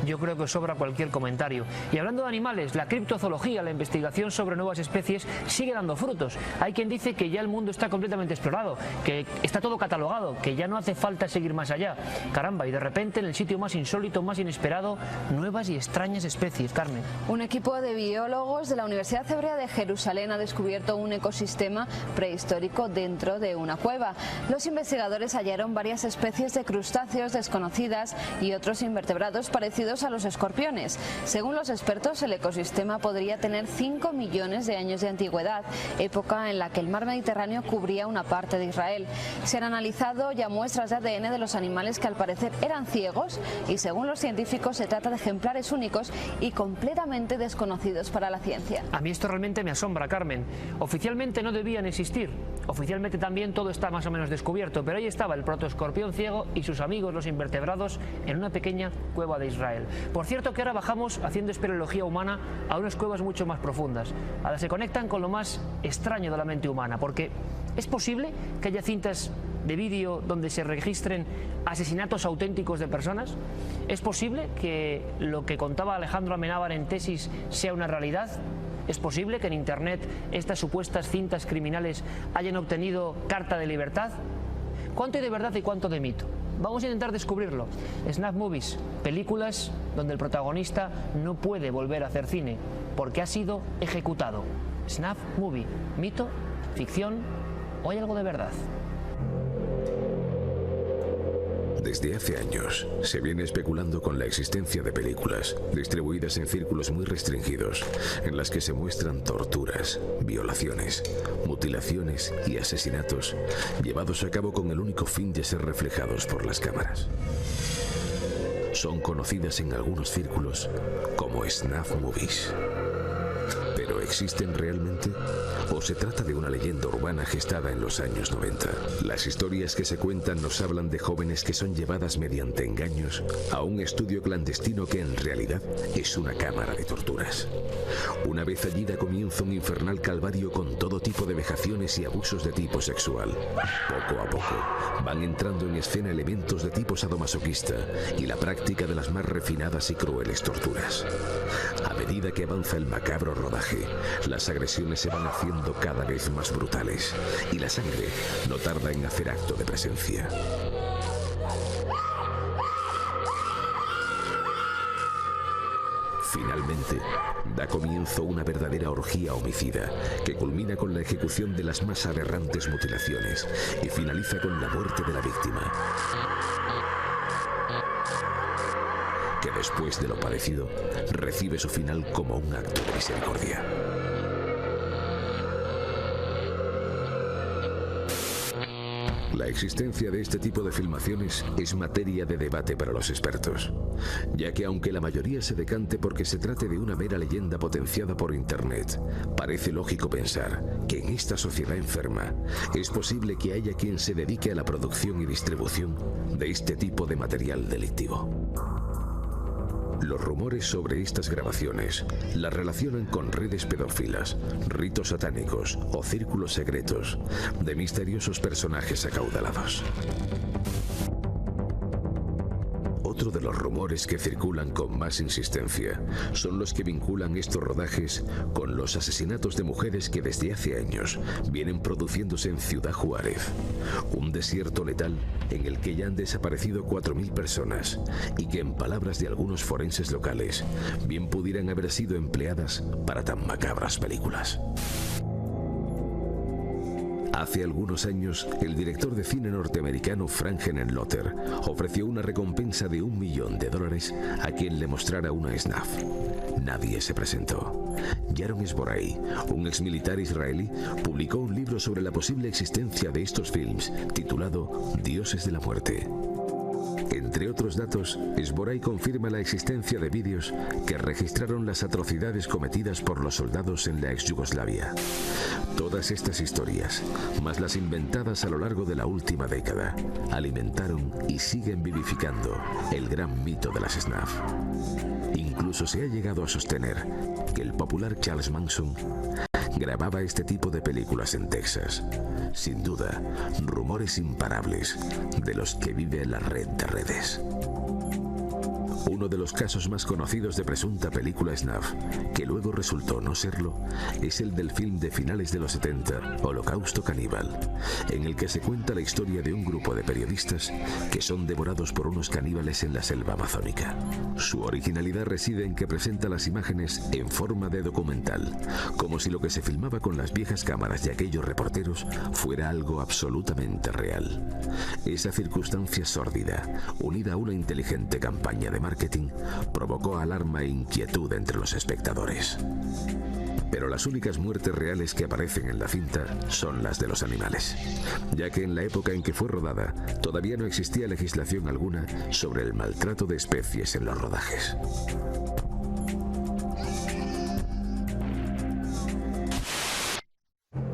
Yo creo que sobra cualquier comentario. Y hablando de animales, la criptozoología, la investigación sobre nuevas especies, sigue dando frutos. Hay quien dice que ya el mundo está completamente explorado, que está todo catalogado, que ya no hace falta seguir más allá. Caramba, y de repente en el sitio más insólito, más inesperado, nuevas y extrañas especies. Carmen. Un equipo de biólogos de la Universidad Hebrea de Jerusalén ha descubierto un ecosistema prehistórico dentro de una cueva. Los investigadores hallaron varias especies de crustáceos desconocidas y otros invertebrados parecidos a los escorpiones. Según los expertos, el ecosistema podría tener 5 millones de años de antigüedad, época en la que el mar Mediterráneo cubría una parte de Israel. Se han analizado ya muestras de ADN de los animales que al parecer eran ciegos y según los científicos se trata de ejemplares únicos y completamente desconocidos para la ciencia. A mí esto realmente me asombra, Carmen. Oficialmente no debían existir. Oficialmente también todo está más o menos descubierto, pero ahí estaba el protoescorpión ciego y sus amigos, los invertebrados, en una pequeña cueva de Israel. real. Por cierto que ahora bajamos, haciendo espeleología humana, a unas cuevas mucho más profundas, a las que conectan con lo más extraño de la mente humana, porque ¿es posible que haya cintas de vídeo donde se registren asesinatos auténticos de personas? ¿Es posible que lo que contaba Alejandro Amenábar en Tesis sea una realidad? ¿Es posible que en Internet estas supuestas cintas criminales hayan obtenido carta de libertad? ¿Cuánto hay de verdad y cuánto de mito? Vamos a intentar descubrirlo. Snuff Movies, películas donde el protagonista no puede volver a hacer cine porque ha sido ejecutado. Snuff Movie, mito, ficción o hay algo de verdad. Desde hace años se viene especulando con la existencia de películas distribuidas en círculos muy restringidos en las que se muestran torturas, violaciones, mutilaciones y asesinatos llevados a cabo con el único fin de ser reflejados por las cámaras. Son conocidas en algunos círculos como Snuff Movies. ¿Pero existen realmente? ¿O se trata de una leyenda urbana gestada en los años 90? Las historias que se cuentan nos hablan de jóvenes que son llevadas mediante engaños a un estudio clandestino que en realidad es una cámara de torturas. Una vez allí da comienzo un infernal calvario con todo tipo de vejaciones y abusos de tipo sexual. Poco a poco van entrando en escena elementos de tipo sadomasoquista y la práctica de las más refinadas y crueles torturas. A medida que avanza el macabro rodaje, las agresiones se van haciendo cada vez más brutales y la sangre no tarda en hacer acto de presencia. Finalmente, da comienzo una verdadera orgía homicida que culmina con la ejecución de las más aberrantes mutilaciones y finaliza con la muerte de la víctima, que después de lo padecido recibe su final como un acto de misericordia. La existencia de este tipo de filmaciones es materia de debate para los expertos, ya que aunque la mayoría se decante porque se trate de una mera leyenda potenciada por Internet, parece lógico pensar que en esta sociedad enferma es posible que haya quien se dedique a la producción y distribución de este tipo de material delictivo. Los rumores sobre estas grabaciones las relacionan con redes pedófilas, ritos satánicos o círculos secretos de misteriosos personajes acaudalados. Otro de los rumores que circulan con más insistencia son los que vinculan estos rodajes con los asesinatos de mujeres que desde hace años vienen produciéndose en Ciudad Juárez, un desierto letal en el que ya han desaparecido 4.000 personas y que, en palabras de algunos forenses locales, bien pudieran haber sido empleadas para tan macabras películas. Hace algunos años, el director de cine norteamericano Frank Henenlotter ofreció una recompensa de $1 millón a quien le mostrara una Snuff. Nadie se presentó. Yaron Esboray, un exmilitar israelí, publicó un libro sobre la posible existencia de estos films titulado Dioses de la Muerte. Entre otros datos, Esboray confirma la existencia de vídeos que registraron las atrocidades cometidas por los soldados en la ex Yugoslavia. Todas estas historias, más las inventadas a lo largo de la última década, alimentaron y siguen vivificando el gran mito de las Snuff. Incluso se ha llegado a sostener que el popular Charles Manson grababa este tipo de películas en Texas. Sin duda, rumores imparables de los que vive la red de redes. Uno de los casos más conocidos de presunta película Snuff, que luego resultó no serlo, es el del film de finales de los 70, Holocausto Caníbal, en el que se cuenta la historia de un grupo de periodistas que son devorados por unos caníbales en la selva amazónica. Su originalidad reside en que presenta las imágenes en forma de documental, como si lo que se filmaba con las viejas cámaras de aquellos reporteros fuera algo absolutamente real. Esa circunstancia sórdida, unida a una inteligente campaña de marketing, provocó alarma e inquietud entre los espectadores. Pero las únicas muertes reales que aparecen en la cinta son las de los animales, ya que en la época en que fue rodada todavía no existía legislación alguna sobre el maltrato de especies en los rodajes.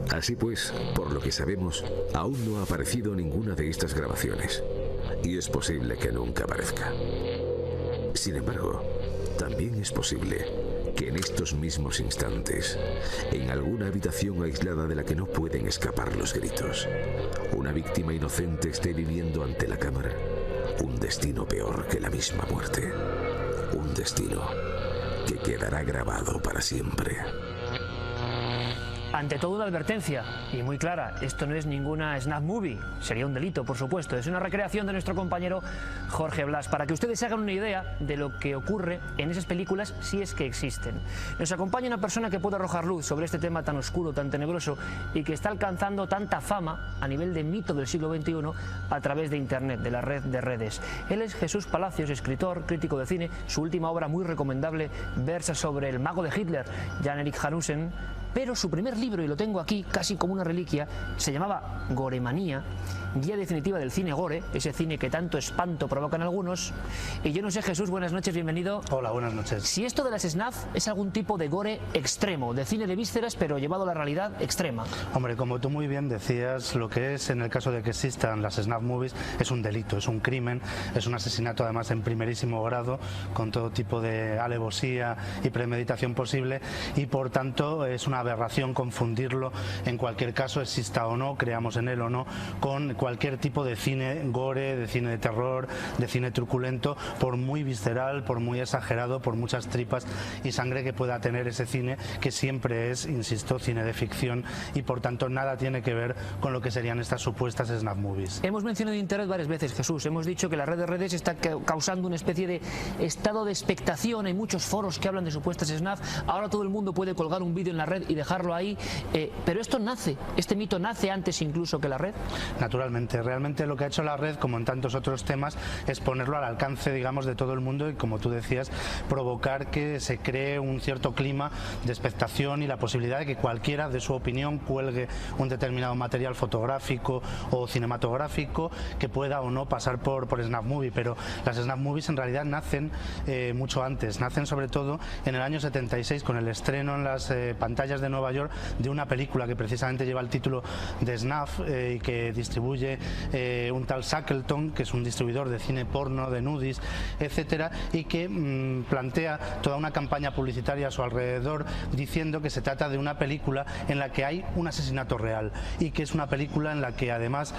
Así pues, por lo que sabemos, aún no ha aparecido ninguna de estas grabaciones, y es posible que nunca aparezca. Sin embargo, también es posible que en estos mismos instantes, en alguna habitación aislada de la que no pueden escapar los gritos, una víctima inocente esté viviendo ante la cámara un destino peor que la misma muerte. Un destino que quedará grabado para siempre. Ante todo, una advertencia, y muy clara: esto no es ninguna snuff movie, sería un delito, por supuesto. Es una recreación de nuestro compañero Jorge Blas, para que ustedes se hagan una idea de lo que ocurre en esas películas, si es que existen. Nos acompaña una persona que puede arrojar luz sobre este tema tan oscuro, tan tenebroso, y que está alcanzando tanta fama a nivel de mito del siglo XXI a través de Internet, de la red de redes. Él es Jesús Palacios, escritor, crítico de cine. Su última obra, muy recomendable, versa sobre el mago de Hitler, Jan-Erik Hanussen. Pero su primer libro, y lo tengo aquí casi como una reliquia, se llamaba Goremanía, guía definitiva del cine gore, ese cine que tanto espanto provoca en algunos. Y yo no sé, Jesús, buenas noches, bienvenido. Hola, buenas noches. Si esto de las snuff es algún tipo de gore extremo, de cine de vísceras, pero llevado a la realidad extrema. Hombre, como tú muy bien decías, lo que es, en el caso de que existan las snuff movies, es un delito, es un crimen, es un asesinato además en primerísimo grado, con todo tipo de alevosía y premeditación posible, y por tanto es una aberración confundirlo, en cualquier caso, exista o no, creamos en él o no, con cualquier tipo de cine gore, de cine de terror, de cine truculento, por muy visceral, por muy exagerado, por muchas tripas y sangre que pueda tener ese cine, que siempre es, insisto, cine de ficción, y por tanto nada tiene que ver con lo que serían estas supuestas snuff movies. Hemos mencionado Internet varias veces, Jesús. Hemos dicho que la red de redes está causando una especie de estado de expectación. Hay muchos foros que hablan de supuestas snuff. Ahora todo el mundo puede colgar un vídeo en la red y dejarlo ahí. Pero esto nace, este mito nace antes incluso que la red. Naturalmente, realmente lo que ha hecho la red, como en tantos otros temas, es ponerlo al alcance, digamos, de todo el mundo, y, como tú decías, provocar que se cree un cierto clima de expectación y la posibilidad de que cualquiera, de su opinión, cuelgue un determinado material fotográfico o cinematográfico que pueda o no pasar por snuff movie. Pero las snuff movies en realidad nacen mucho antes, nacen sobre todo en el año 76 con el estreno en las pantallas de Nueva York de una película que precisamente lleva el título de Snuff, y que distribuye un tal Shackleton, que es un distribuidor de cine porno, de nudis, etcétera, y que plantea toda una campaña publicitaria a su alrededor, diciendo que se trata de una película en la que hay un asesinato real, y que es una película en la que además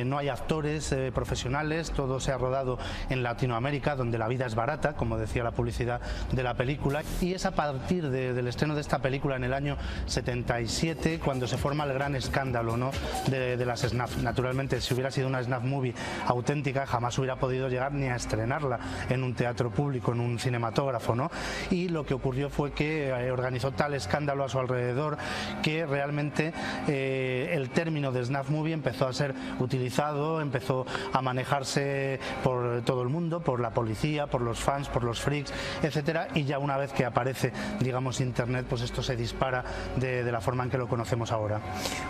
no hay actores profesionales, todo se ha rodado en Latinoamérica, donde la vida es barata, como decía la publicidad de la película. Y es a partir del estreno de esta película en el año 77 cuando se forma el gran escándalo, ¿no?, de las snuff. Naturalmente, si hubiera sido una snuff movie auténtica, jamás hubiera podido llegar ni a estrenarla en un teatro público, en un cinematógrafo, ¿no? Y lo que ocurrió fue que organizó tal escándalo a su alrededor que realmente el término de snuff movie empezó a ser utilizado, empezó a manejarse por todo el mundo, por la policía, por los fans, por los freaks, etcétera, y ya una vez que aparece, digamos, Internet, pues esto se dispara de la forma en que lo conocemos ahora.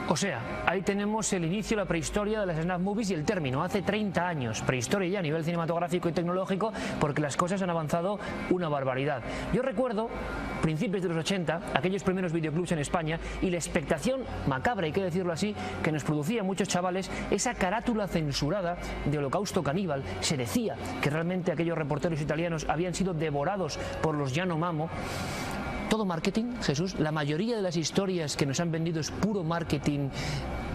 O sea, ahí tenemos el inicio, la prehistoria de las snuff movies y el término, hace 30 años, prehistoria ya a nivel cinematográfico y tecnológico, porque las cosas han avanzado una barbaridad. Yo recuerdo, principios de los 80, aquellos primeros videoclubs en España, y la expectación macabra, hay que decirlo así, que nos producía muchos chavales, esa carátula censurada de Holocausto Caníbal. Se decía que realmente aquellos reporteros italianos habían sido devorados por los Yanomamo. ¿Todo marketing, Jesús? ¿La mayoría de las historias que nos han vendido es puro marketing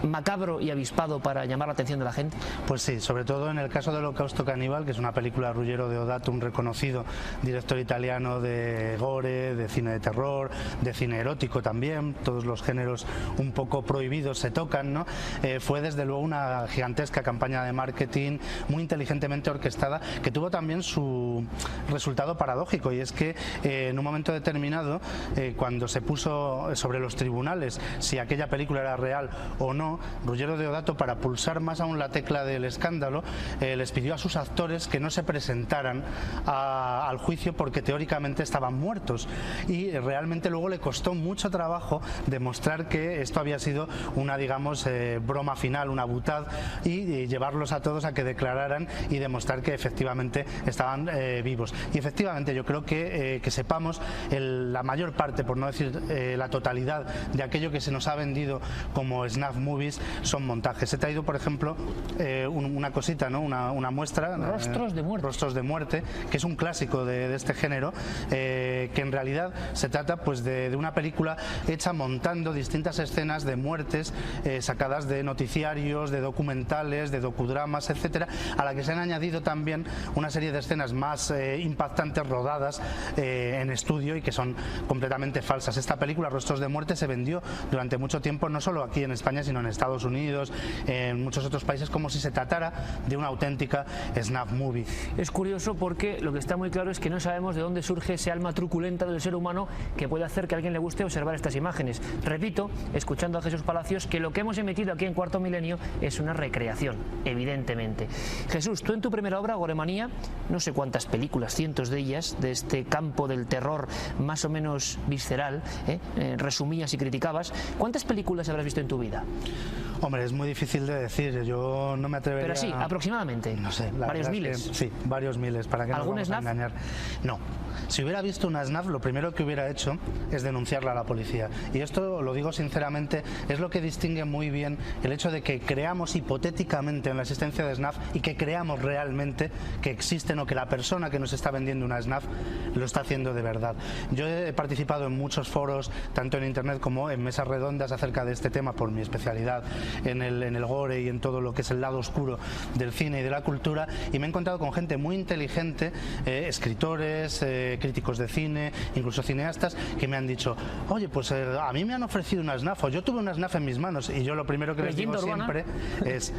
macabro y avispado para llamar la atención de la gente? Pues sí, sobre todo en el caso de Holocausto Caníbal, que es una película de Ruggero Deodato, un reconocido director italiano de gore, de cine de terror, de cine erótico también, todos los géneros un poco prohibidos se tocan, ¿no? Fue desde luego una gigantesca campaña de marketing muy inteligentemente orquestada, que tuvo también su resultado paradójico, y es que en un momento determinado, cuando se puso sobre los tribunales si aquella película era real o no, Ruggero Deodato, para pulsar más aún la tecla del escándalo, les pidió a sus actores que no se presentaran al juicio porque teóricamente estaban muertos, y realmente luego le costó mucho trabajo demostrar que esto había sido una, digamos, broma final, una butad, y llevarlos a todos a que declararan y demostrar que efectivamente estaban vivos. Y efectivamente yo creo que sepamos la mayor parte, por no decir la totalidad, de aquello que se nos ha vendido como snuff movie movies son montajes. He traído, por ejemplo, una cosita, ¿no? una muestra. Rostros de muerte. Rostros de muerte, que es un clásico de este género, que en realidad se trata pues de una película hecha montando distintas escenas de muertes sacadas de noticiarios, de documentales, de docudramas, etcétera, a la que se han añadido también una serie de escenas más impactantes rodadas en estudio y que son completamente falsas. Esta película, Rostros de muerte, se vendió durante mucho tiempo, no solo aquí en España, sino en Estados Unidos, en muchos otros países, como si se tratara de una auténtica snuff movie. Es curioso porque lo que está muy claro es que no sabemos de dónde surge ese alma truculenta del ser humano que puede hacer que a alguien le guste observar estas imágenes. Repito, escuchando a Jesús Palacios, que lo que hemos emitido aquí en Cuarto Milenio es una recreación, evidentemente. Jesús, tú en tu primera obra, Goremanía, no sé cuántas películas, cientos de ellas, de este campo del terror más o menos visceral, resumías y criticabas. ¿Cuántas películas habrás visto en tu vida? Hombre, es muy difícil de decir, yo no me atrevería... Pero sí, aproximadamente. No sé, varios miles. Sí, varios miles, para que no nos vamos a engañar. No. Si hubiera visto una SNAF, lo primero que hubiera hecho es denunciarla a la policía. Y esto, lo digo sinceramente, es lo que distingue muy bien el hecho de que creamos hipotéticamente en la existencia de SNAF y que creamos realmente que existen o que la persona que nos está vendiendo una SNAF lo está haciendo de verdad. Yo he participado en muchos foros, tanto en internet como en mesas redondas acerca de este tema por mi especialidad en el gore y en todo lo que es el lado oscuro del cine y de la cultura, y me he encontrado con gente muy inteligente, escritores, críticos de cine, incluso cineastas, que me han dicho, oye, pues a mí me han ofrecido una SNAF, o yo tuve una SNAF en mis manos, y yo lo primero que les digo siempre es: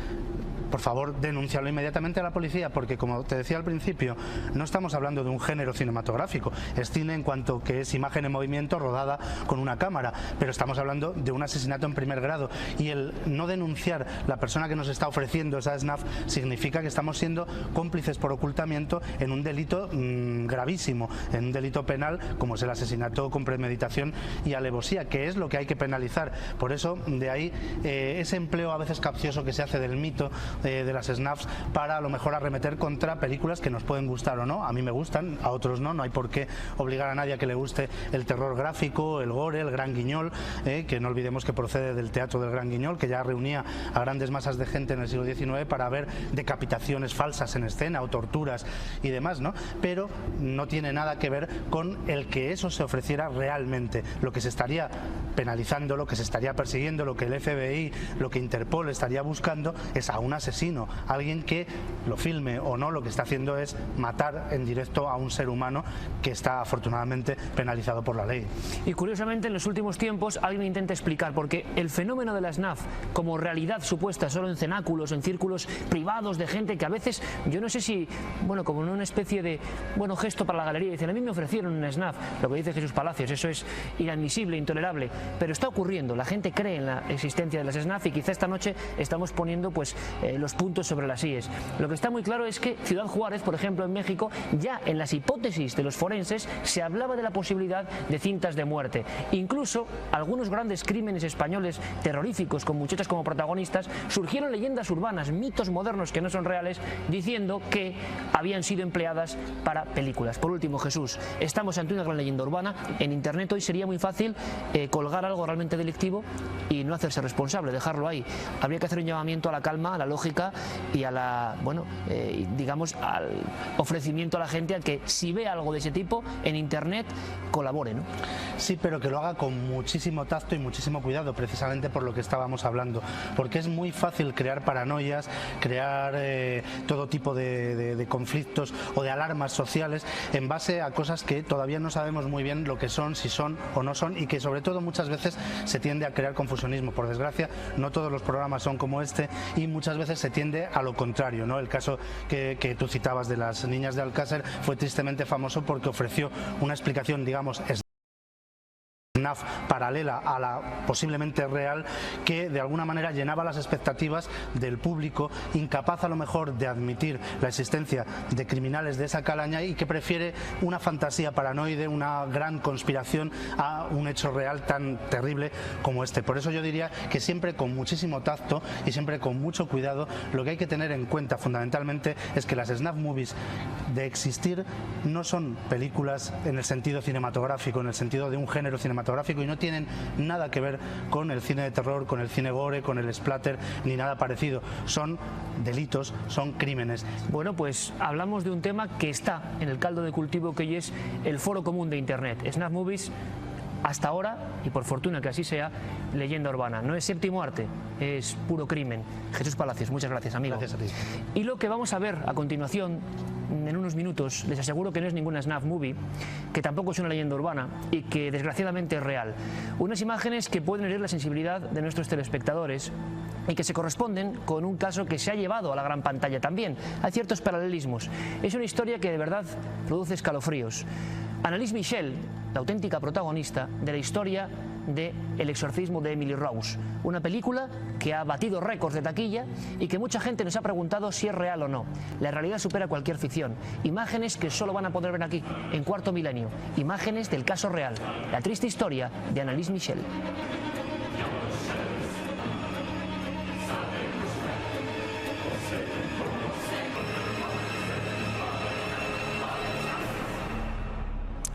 por favor, denúncialo inmediatamente a la policía, porque, como te decía al principio, no estamos hablando de un género cinematográfico, es cine en cuanto que es imagen en movimiento rodada con una cámara, pero estamos hablando de un asesinato en primer grado, y el no denunciar la persona que nos está ofreciendo esa SNAF significa que estamos siendo cómplices por ocultamiento en un delito gravísimo, en un delito penal como es el asesinato con premeditación y alevosía, que es lo que hay que penalizar. Por eso, de ahí ese empleo a veces capcioso que se hace del mito de las SNAFs para a lo mejor arremeter contra películas que nos pueden gustar o no. A mí me gustan, a otros no, no hay por qué obligar a nadie a que le guste el terror gráfico, el gore, el Gran Guiñol, que no olvidemos que procede del teatro del Gran Guiñol, que ya reunía a grandes masas de gente en el siglo XIX para ver decapitaciones falsas en escena o torturas y demás, ¿no? Pero no tiene nada que ver con el que eso se ofreciera realmente. Lo que se estaría penalizando, lo que se estaría persiguiendo, lo que el FBI, lo que Interpol estaría buscando es a un asesino, alguien que lo filme o no, lo que está haciendo es matar en directo a un ser humano que está afortunadamente penalizado por la ley. Y curiosamente, en los últimos tiempos alguien intenta explicar, porque el fenómeno de la SNAF como realidad supuesta solo en cenáculos, en círculos privados de gente que a veces, yo no sé si, bueno, como en una especie de, bueno, gesto para la galería, dicen, a mí me ofrecieron una SNAF, lo que dice Jesús Palacios, eso es inadmisible, intolerable, pero está ocurriendo, la gente cree en la existencia de las SNAF y quizá esta noche estamos poniendo pues los puntos sobre las íes. Lo que está muy claro es que Ciudad Juárez, por ejemplo, en México, ya en las hipótesis de los forenses se hablaba de la posibilidad de cintas de muerte. Incluso algunos grandes crímenes españoles terroríficos con muchachas como protagonistas, surgieron leyendas urbanas, mitos modernos que no son reales, diciendo que habían sido empleadas para películas. Por último, Jesús, estamos ante una gran leyenda urbana. En internet hoy sería muy fácil colgar algo realmente delictivo y no hacerse responsable, dejarlo ahí. Habría que hacer un llamamiento a la calma, a la lógica y a la, bueno, digamos, al ofrecimiento a la gente a que si ve algo de ese tipo en internet colabore, ¿no? Sí, pero que lo haga con muchísimo tacto y muchísimo cuidado, precisamente por lo que estábamos hablando, porque es muy fácil crear paranoias, crear todo tipo de conflictos o de alarmas sociales en base a cosas que todavía no sabemos muy bien lo que son, si son o no son, y que sobre todo muchas veces se tiende a crear confusionismo. Por desgracia, no todos los programas son como este y muchas veces se tiende a lo contrario, ¿no? El caso que tú citabas de las niñas de Alcácer fue tristemente famoso porque ofreció una explicación, digamos, SNAF paralela a la posiblemente real, que de alguna manera llenaba las expectativas del público, incapaz a lo mejor de admitir la existencia de criminales de esa calaña y que prefiere una fantasía paranoide, una gran conspiración a un hecho real tan terrible como este. Por eso yo diría que siempre con muchísimo tacto y siempre con mucho cuidado, lo que hay que tener en cuenta fundamentalmente es que las snuff movies, de existir, no son películas en el sentido cinematográfico, en el sentido de un género cinematográfico, cinematográfico y no tienen nada que ver con el cine de terror, con el cine gore, con el splatter, ni nada parecido. Son delitos, son crímenes. Bueno, pues hablamos de un tema que está en el caldo de cultivo, que hoy es el foro común de Internet. Snuff Movies, hasta ahora, y por fortuna que así sea, leyenda urbana. No es séptimo arte, es puro crimen. Jesús Palacios, muchas gracias, amigo. Gracias a ti. Y lo que vamos a ver a continuación, en unos minutos, les aseguro que no es ninguna snuff movie, que tampoco es una leyenda urbana y que desgraciadamente es real. Unas imágenes que pueden herir la sensibilidad de nuestros telespectadores y que se corresponden con un caso que se ha llevado a la gran pantalla también. Hay ciertos paralelismos. Es una historia que de verdad produce escalofríos. Annalise Michel, la auténtica protagonista de la historia de El exorcismo de Emily Rose, una película que ha batido récords de taquilla y que mucha gente nos ha preguntado si es real o no. La realidad supera cualquier ficción. Imágenes que solo van a poder ver aquí, en Cuarto Milenio. Imágenes del caso real, la triste historia de Annalise Michel.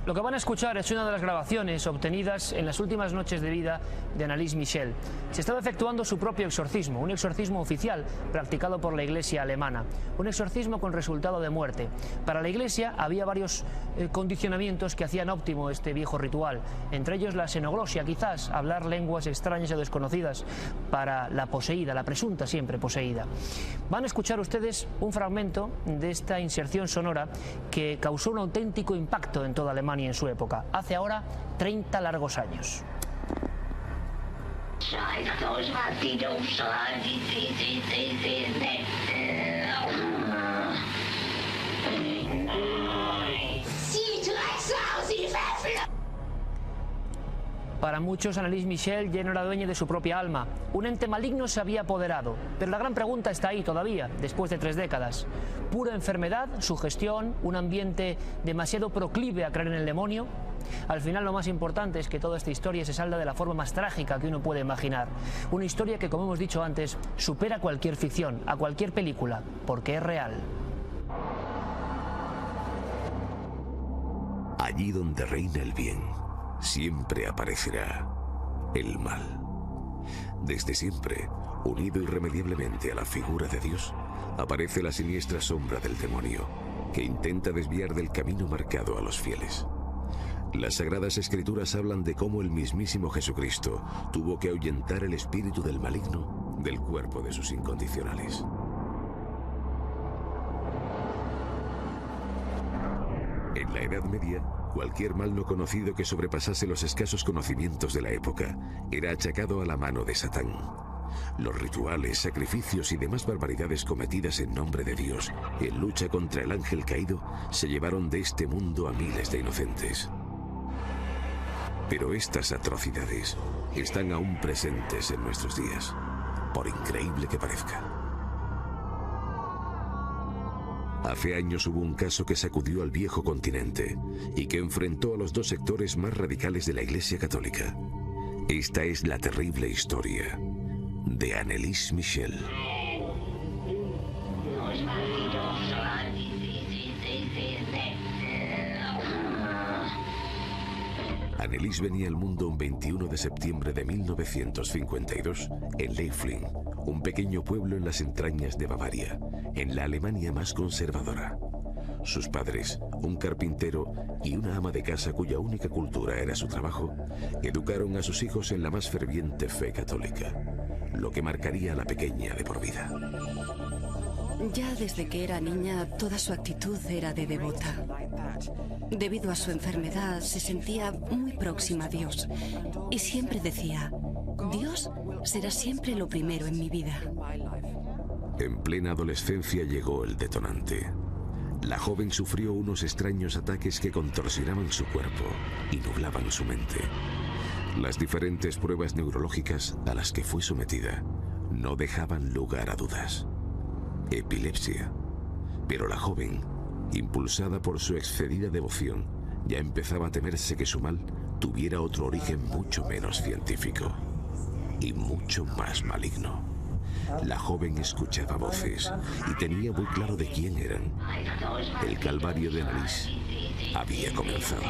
Lo que van a escuchar es una de las grabaciones obtenidas en las últimas noches de vida de Annalise Michel. Se estaba efectuando su propio exorcismo, un exorcismo oficial practicado por la Iglesia alemana, un exorcismo con resultado de muerte. Para la Iglesia había varios condicionamientos que hacían óptimo este viejo ritual, entre ellos la xenoglosia, quizás hablar lenguas extrañas o desconocidas para la poseída, la presunta siempre poseída. Van a escuchar ustedes un fragmento de esta inserción sonora que causó un auténtico impacto en toda Alemania en su época, hace ahora 30 largos años. Para muchos, Annalise Michel ya no era dueña de su propia alma. Un ente maligno se había apoderado. Pero la gran pregunta está ahí todavía, después de 3 décadas. ¿Pura enfermedad, sugestión, un ambiente demasiado proclive a creer en el demonio? Al final, lo más importante es que toda esta historia se salda de la forma más trágica que uno puede imaginar. Una historia que, como hemos dicho antes, supera cualquier ficción, a cualquier película, porque es real. Allí donde reina el bien, siempre aparecerá el mal. Desde siempre, unido irremediablemente a la figura de Dios, aparece la siniestra sombra del demonio, que intenta desviar del camino marcado a los fieles. Las Sagradas Escrituras hablan de cómo el mismísimo Jesucristo tuvo que ahuyentar el espíritu del maligno del cuerpo de sus incondicionales. En la Edad Media, cualquier mal no conocido que sobrepasase los escasos conocimientos de la época era achacado a la mano de Satán. Los rituales, sacrificios y demás barbaridades cometidas en nombre de Dios en lucha contra el ángel caído se llevaron de este mundo a miles de inocentes. Pero estas atrocidades están aún presentes en nuestros días, por increíble que parezca. Hace años hubo un caso que sacudió al viejo continente y que enfrentó a los 2 sectores más radicales de la Iglesia Católica. Esta es la terrible historia de Annalise Michel. Annalise venía al mundo un 21 de septiembre de 1952 en Leifling, un pequeño pueblo en las entrañas de Bavaria, en la Alemania más conservadora. Sus padres, un carpintero y una ama de casa cuya única cultura era su trabajo, educaron a sus hijos en la más ferviente fe católica, lo que marcaría a la pequeña de por vida. Ya desde que era niña, toda su actitud era de devota. Debido a su enfermedad, se sentía muy próxima a Dios y siempre decía: Dios será siempre lo primero en mi vida. En plena adolescencia llegó el detonante. La joven sufrió unos extraños ataques que contorsionaban su cuerpo y nublaban su mente. Las diferentes pruebas neurológicas a las que fue sometida no dejaban lugar a dudas. Epilepsia. Pero la joven, impulsada por su excedida devoción, ya empezaba a temerse que su mal tuviera otro origen mucho menos científico y mucho más maligno. La joven escuchaba voces y tenía muy claro de quién eran. El calvario de Annalise había comenzado.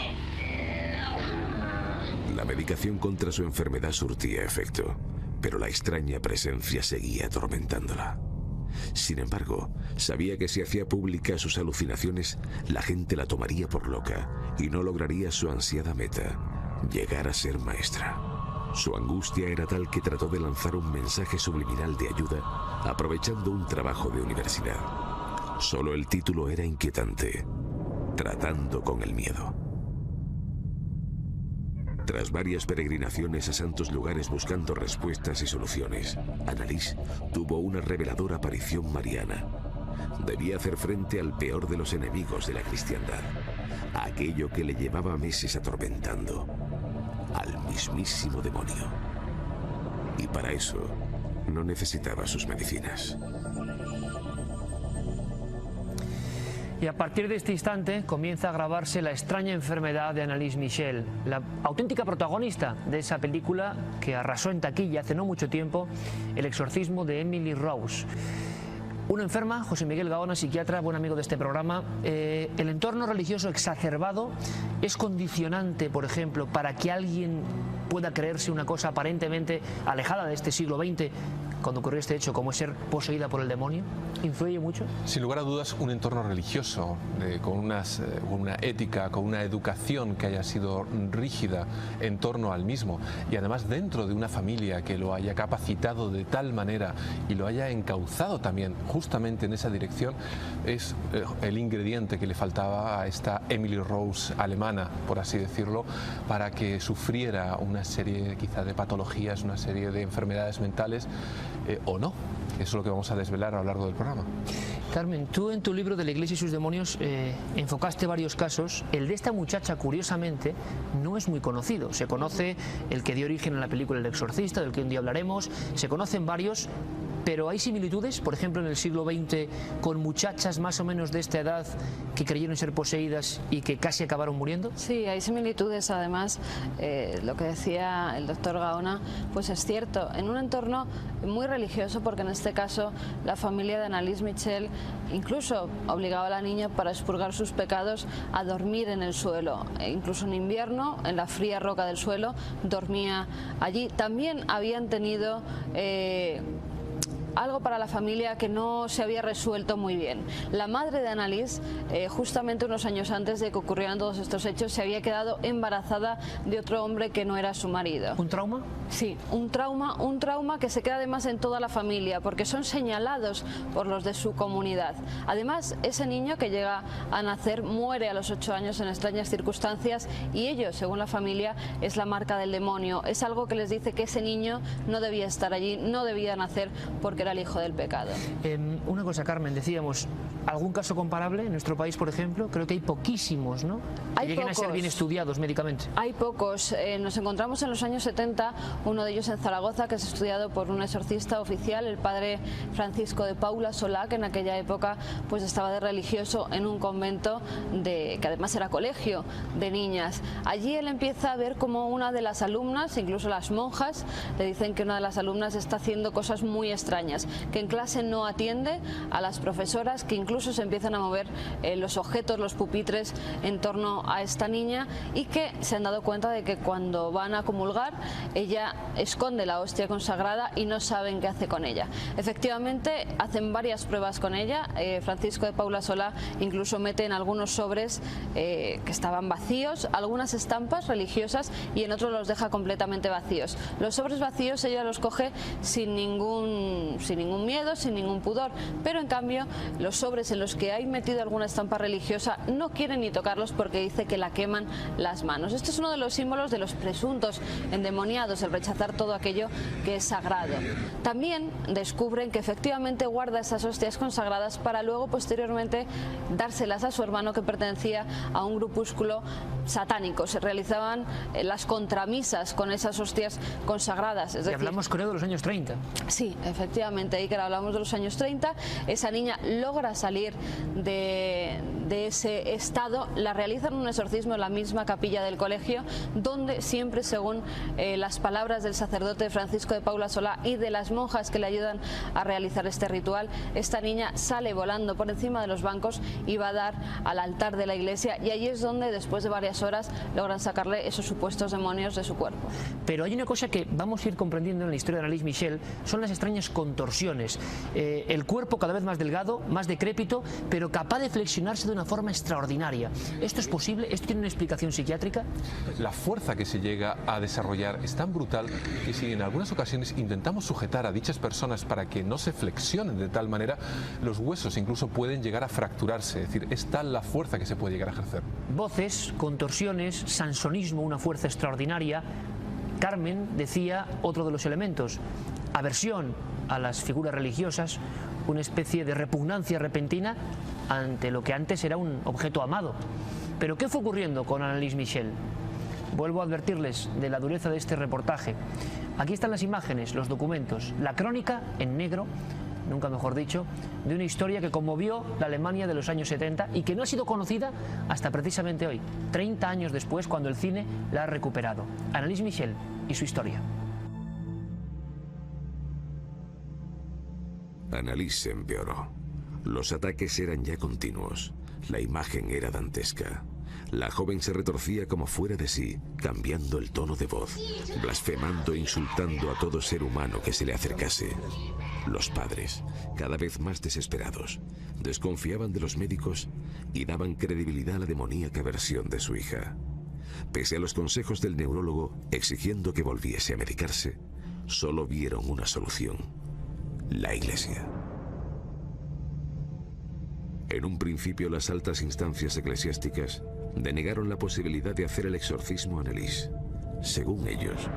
La medicación contra su enfermedad surtía efecto, pero la extraña presencia seguía atormentándola. Sin embargo, sabía que si hacía públicas sus alucinaciones, la gente la tomaría por loca y no lograría su ansiada meta, llegar a ser maestra. Su angustia era tal que trató de lanzar un mensaje subliminal de ayuda, aprovechando un trabajo de universidad. Solo el título era inquietante: Tratando con el miedo. Tras varias peregrinaciones a santos lugares buscando respuestas y soluciones, Annalise tuvo una reveladora aparición mariana. Debía hacer frente al peor de los enemigos de la cristiandad, a aquello que le llevaba meses atormentando, al mismísimo demonio. Y para eso no necesitaba sus medicinas. Y a partir de este instante comienza a agravarse la extraña enfermedad de Annalise Michel, la auténtica protagonista de esa película que arrasó en taquilla hace no mucho tiempo, El exorcismo de Emily Rose. Una enferma, José Miguel Gaona, psiquiatra, buen amigo de este programa. El entorno religioso exacerbado es condicionante, por ejemplo, para que alguien pueda creerse una cosa aparentemente alejada de este siglo XX, cuando ocurrió este hecho, como es ser poseída por el demonio. ¿Influye mucho? Sin lugar a dudas, un entorno religioso, con una ética, con una educación que haya sido rígida en torno al mismo, y además dentro de una familia que lo haya capacitado de tal manera y lo haya encauzado también justamente en esa dirección, es el ingrediente que le faltaba a esta Emily Rose alemana, por así decirlo, para que sufriera una serie quizá de patologías, una serie de enfermedades mentales, o no. Eso es lo que vamos a desvelar a lo largo del programa. Carmen, tú en tu libro de la Iglesia y sus demonios enfocaste varios casos. El de esta muchacha, curiosamente, no es muy conocido. Se conoce el que dio origen a la película El exorcista, del que un día hablaremos. Se conocen varios, pero hay similitudes, por ejemplo, en el siglo XX, con muchachas más o menos de esta edad que creyeron ser poseídas y que casi acabaron muriendo. Sí, hay similitudes. Además, lo que decía el doctor Gaona, pues es cierto, en un entorno muy religioso, porque en este caso la familia de Annalise Michel incluso obligaba a la niña, para expurgar sus pecados, a dormir en el suelo. Incluso en invierno, en la fría roca del suelo, dormía allí. También habían tenido algo para la familia que no se había resuelto muy bien. La madre de Annalise, justamente unos años antes de que ocurrieran todos estos hechos, se había quedado embarazada de otro hombre que no era su marido. ¿Un trauma? Sí, un trauma que se queda además en toda la familia, porque son señalados por los de su comunidad. Además, ese niño que llega a nacer muere a los 8 años en extrañas circunstancias, y ello, según la familia, es la marca del demonio. Es algo que les dice que ese niño no debía estar allí, no debía nacer, porque era el hijo del pecado. Una cosa, Carmen, decíamos, ¿algún caso comparable en nuestro país, por ejemplo? Creo que hay poquísimos, ¿no? Que lleguen a ser bien estudiados médicamente. Hay pocos. Nos encontramos en los años 70, uno de ellos en Zaragoza, que es estudiado por un exorcista oficial, el padre Francisco de Paula Solá, que en aquella época pues estaba de religioso en un convento que además era colegio de niñas. Allí él empieza a ver como una de las alumnas, incluso las monjas, le dicen que una de las alumnas está haciendo cosas muy extrañas, que en clase no atiende a las profesoras, que incluso se empiezan a mover los objetos, los pupitres en torno a esta niña, y que se han dado cuenta de que cuando van a comulgar ella esconde la hostia consagrada y no saben qué hace con ella. Efectivamente, hacen varias pruebas con ella. Francisco de Paula Solá incluso mete en algunos sobres que estaban vacíos algunas estampas religiosas, y en otros los deja completamente vacíos. Los sobres vacíos ella los coge sin ningún miedo, sin ningún pudor, pero en cambio los sobres en los que hay metido alguna estampa religiosa no quieren ni tocarlos, porque dice que la queman las manos. Esto es uno de los símbolos de los presuntos endemoniados, el rechazar todo aquello que es sagrado. También descubren que efectivamente guarda esas hostias consagradas para luego posteriormente dárselas a su hermano, que pertenecía a un grupúsculo satánico. Se realizaban las contramisas con esas hostias consagradas. Es decir, y hablamos, creo, de los años 30. Sí, efectivamente. efectivamente, Iker, hablamos de los años 30, esa niña logra salir de ese estado, la realizan un exorcismo en la misma capilla del colegio, donde siempre, según las palabras del sacerdote Francisco de Paula Solá y de las monjas que le ayudan a realizar este ritual, esta niña sale volando por encima de los bancos y va a dar al altar de la iglesia, y allí es donde, después de varias horas, logran sacarle esos supuestos demonios de su cuerpo. Pero hay una cosa que vamos a ir comprendiendo en la historia de Anneliese Michel, son las extrañas contorsiones. El cuerpo cada vez más delgado, más decrépito, pero capaz de flexionarse de una forma extraordinaria. ¿Esto es posible? ¿Esto tiene una explicación psiquiátrica? La fuerza que se llega a desarrollar es tan brutal que si en algunas ocasiones intentamos sujetar a dichas personas para que no se flexionen de tal manera, los huesos incluso pueden llegar a fracturarse. Es decir, es tal la fuerza que se puede llegar a ejercer. Voces, contorsiones, sansonismo, una fuerza extraordinaria. Carmen decía otro de los elementos, aversión a las figuras religiosas, una especie de repugnancia repentina ante lo que antes era un objeto amado. ¿Pero qué fue ocurriendo con Anneliese Michel? Vuelvo a advertirles de la dureza de este reportaje. Aquí están las imágenes, los documentos, la crónica en negro, nunca mejor dicho, de una historia que conmovió la Alemania de los años 70 y que no ha sido conocida hasta precisamente hoy, 30 años después, cuando el cine la ha recuperado. Anneliese Michel y su historia. Anneliese empeoró. Los ataques eran ya continuos. La imagen era dantesca. La joven se retorcía como fuera de sí, cambiando el tono de voz, blasfemando e insultando a todo ser humano que se le acercase. Los padres, cada vez más desesperados, desconfiaban de los médicos y daban credibilidad a la demoníaca versión de su hija. Pese a los consejos del neurólogo exigiendo que volviese a medicarse, solo vieron una solución: la iglesia. En un principio, las altas instancias eclesiásticas denegaron la posibilidad de hacer el exorcismo a Anneliese. Según ellos,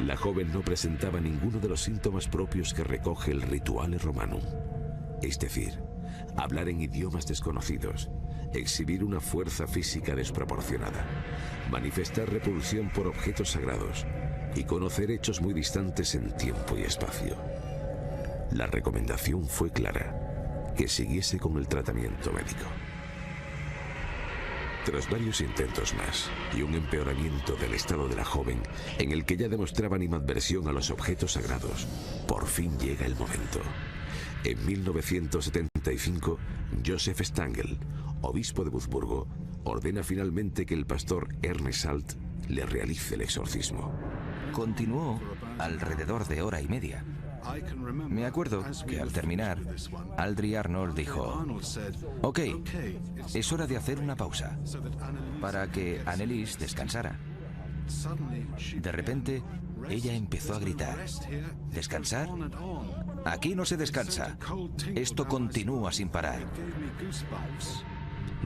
la joven no presentaba ninguno de los síntomas propios que recoge el Rituale Romanum, es decir, hablar en idiomas desconocidos, exhibir una fuerza física desproporcionada, manifestar repulsión por objetos sagrados y conocer hechos muy distantes en tiempo y espacio. La recomendación fue clara: que siguiese con el tratamiento médico. Tras varios intentos más y un empeoramiento del estado de la joven, en el que ya demostraba animadversión a los objetos sagrados, por fin llega el momento. En 1975, Joseph Stangl, obispo de Wurzburgo, ordena finalmente que el pastor Ernest Alt le realice el exorcismo. Continuó alrededor de hora y media. Me acuerdo que al terminar, Aldry Arnold dijo: ok, es hora de hacer una pausa para que Anneliese descansara. De repente, ella empezó a gritar: ¿descansar? Aquí no se descansa. Esto continúa sin parar.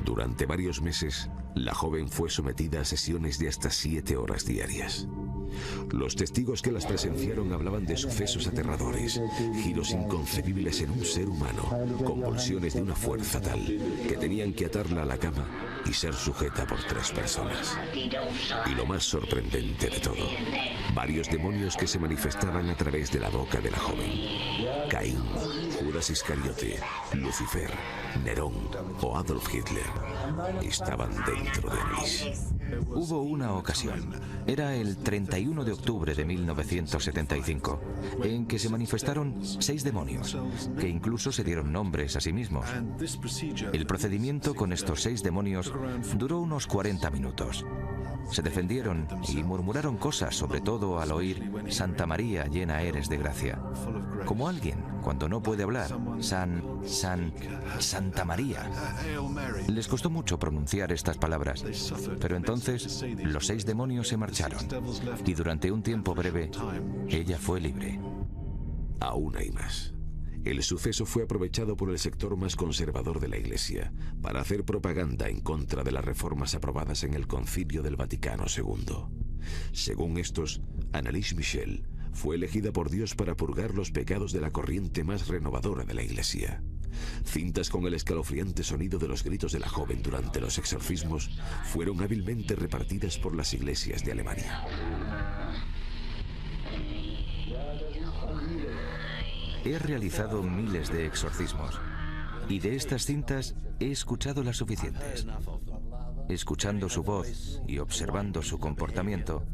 Durante varios meses, la joven fue sometida a sesiones de hasta 7 horas diarias. Los testigos que las presenciaron hablaban de sucesos aterradores, giros inconcebibles en un ser humano, convulsiones de una fuerza tal que tenían que atarla a la cama y ser sujeta por 3 personas. Y lo más sorprendente de todo, varios demonios que se manifestaban a través de la boca de la joven. Caín, Judas Iscariote, Lucifer, Nerón o Adolf Hitler estaban dentro de Anneliese. Hubo una ocasión, era el 31 de octubre de 1975, en que se manifestaron 6 demonios, que incluso se dieron nombres a sí mismos. El procedimiento con estos 6 demonios duró unos 40 minutos. Se defendieron y murmuraron cosas, sobre todo al oír «Santa María, llena eres de gracia». Como alguien, cuando no puede hablar, Santa María. Les costó mucho pronunciar estas palabras, pero entonces los 6 demonios se marcharon y durante un tiempo breve ella fue libre. Aún hay más. El suceso fue aprovechado por el sector más conservador de la Iglesia para hacer propaganda en contra de las reformas aprobadas en el Concilio del Vaticano II. Según estos, Anneliese Michel fue elegida por Dios para purgar los pecados de la corriente más renovadora de la Iglesia. Cintas con el escalofriante sonido de los gritos de la joven durante los exorcismos fueron hábilmente repartidas por las iglesias de Alemania. He realizado miles de exorcismos y de estas cintas he escuchado las suficientes. Escuchando su voz y observando su comportamiento,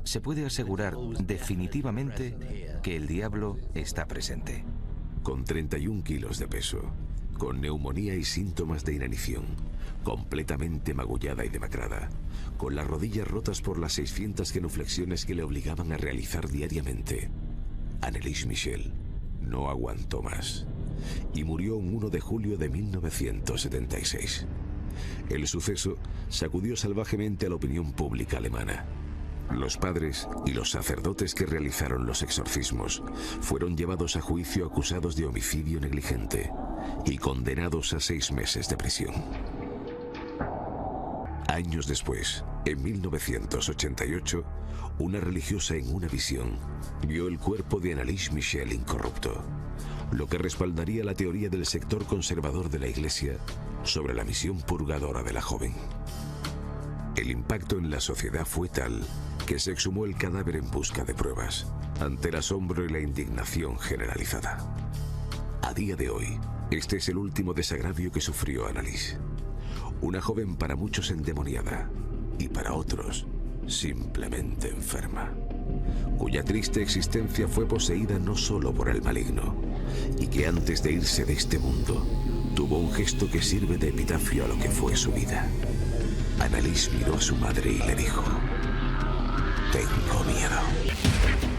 se puede asegurar definitivamente que el diablo está presente. Con 31 kilos de peso, con neumonía y síntomas de inanición, completamente magullada y demacrada, con las rodillas rotas por las 600 genuflexiones que le obligaban a realizar diariamente, Anneliese Michel no aguantó más y murió un 1 de julio de 1976. El suceso sacudió salvajemente a la opinión pública alemana. Los padres y los sacerdotes que realizaron los exorcismos fueron llevados a juicio acusados de homicidio negligente y condenados a 6 meses de prisión. Años después, en 1988, una religiosa en una visión vio el cuerpo de Anneliese Michel incorrupto, lo que respaldaría la teoría del sector conservador de la Iglesia sobre la misión purgadora de la joven. El impacto en la sociedad fue tal que se exhumó el cadáver en busca de pruebas, ante el asombro y la indignación generalizada. A día de hoy, este es el último desagravio que sufrió Anneliese. Una joven para muchos endemoniada y para otros simplemente enferma, cuya triste existencia fue poseída no solo por el maligno, y que antes de irse de este mundo tuvo un gesto que sirve de epitafio a lo que fue su vida. Anneliese miró a su madre y le dijo: tengo miedo.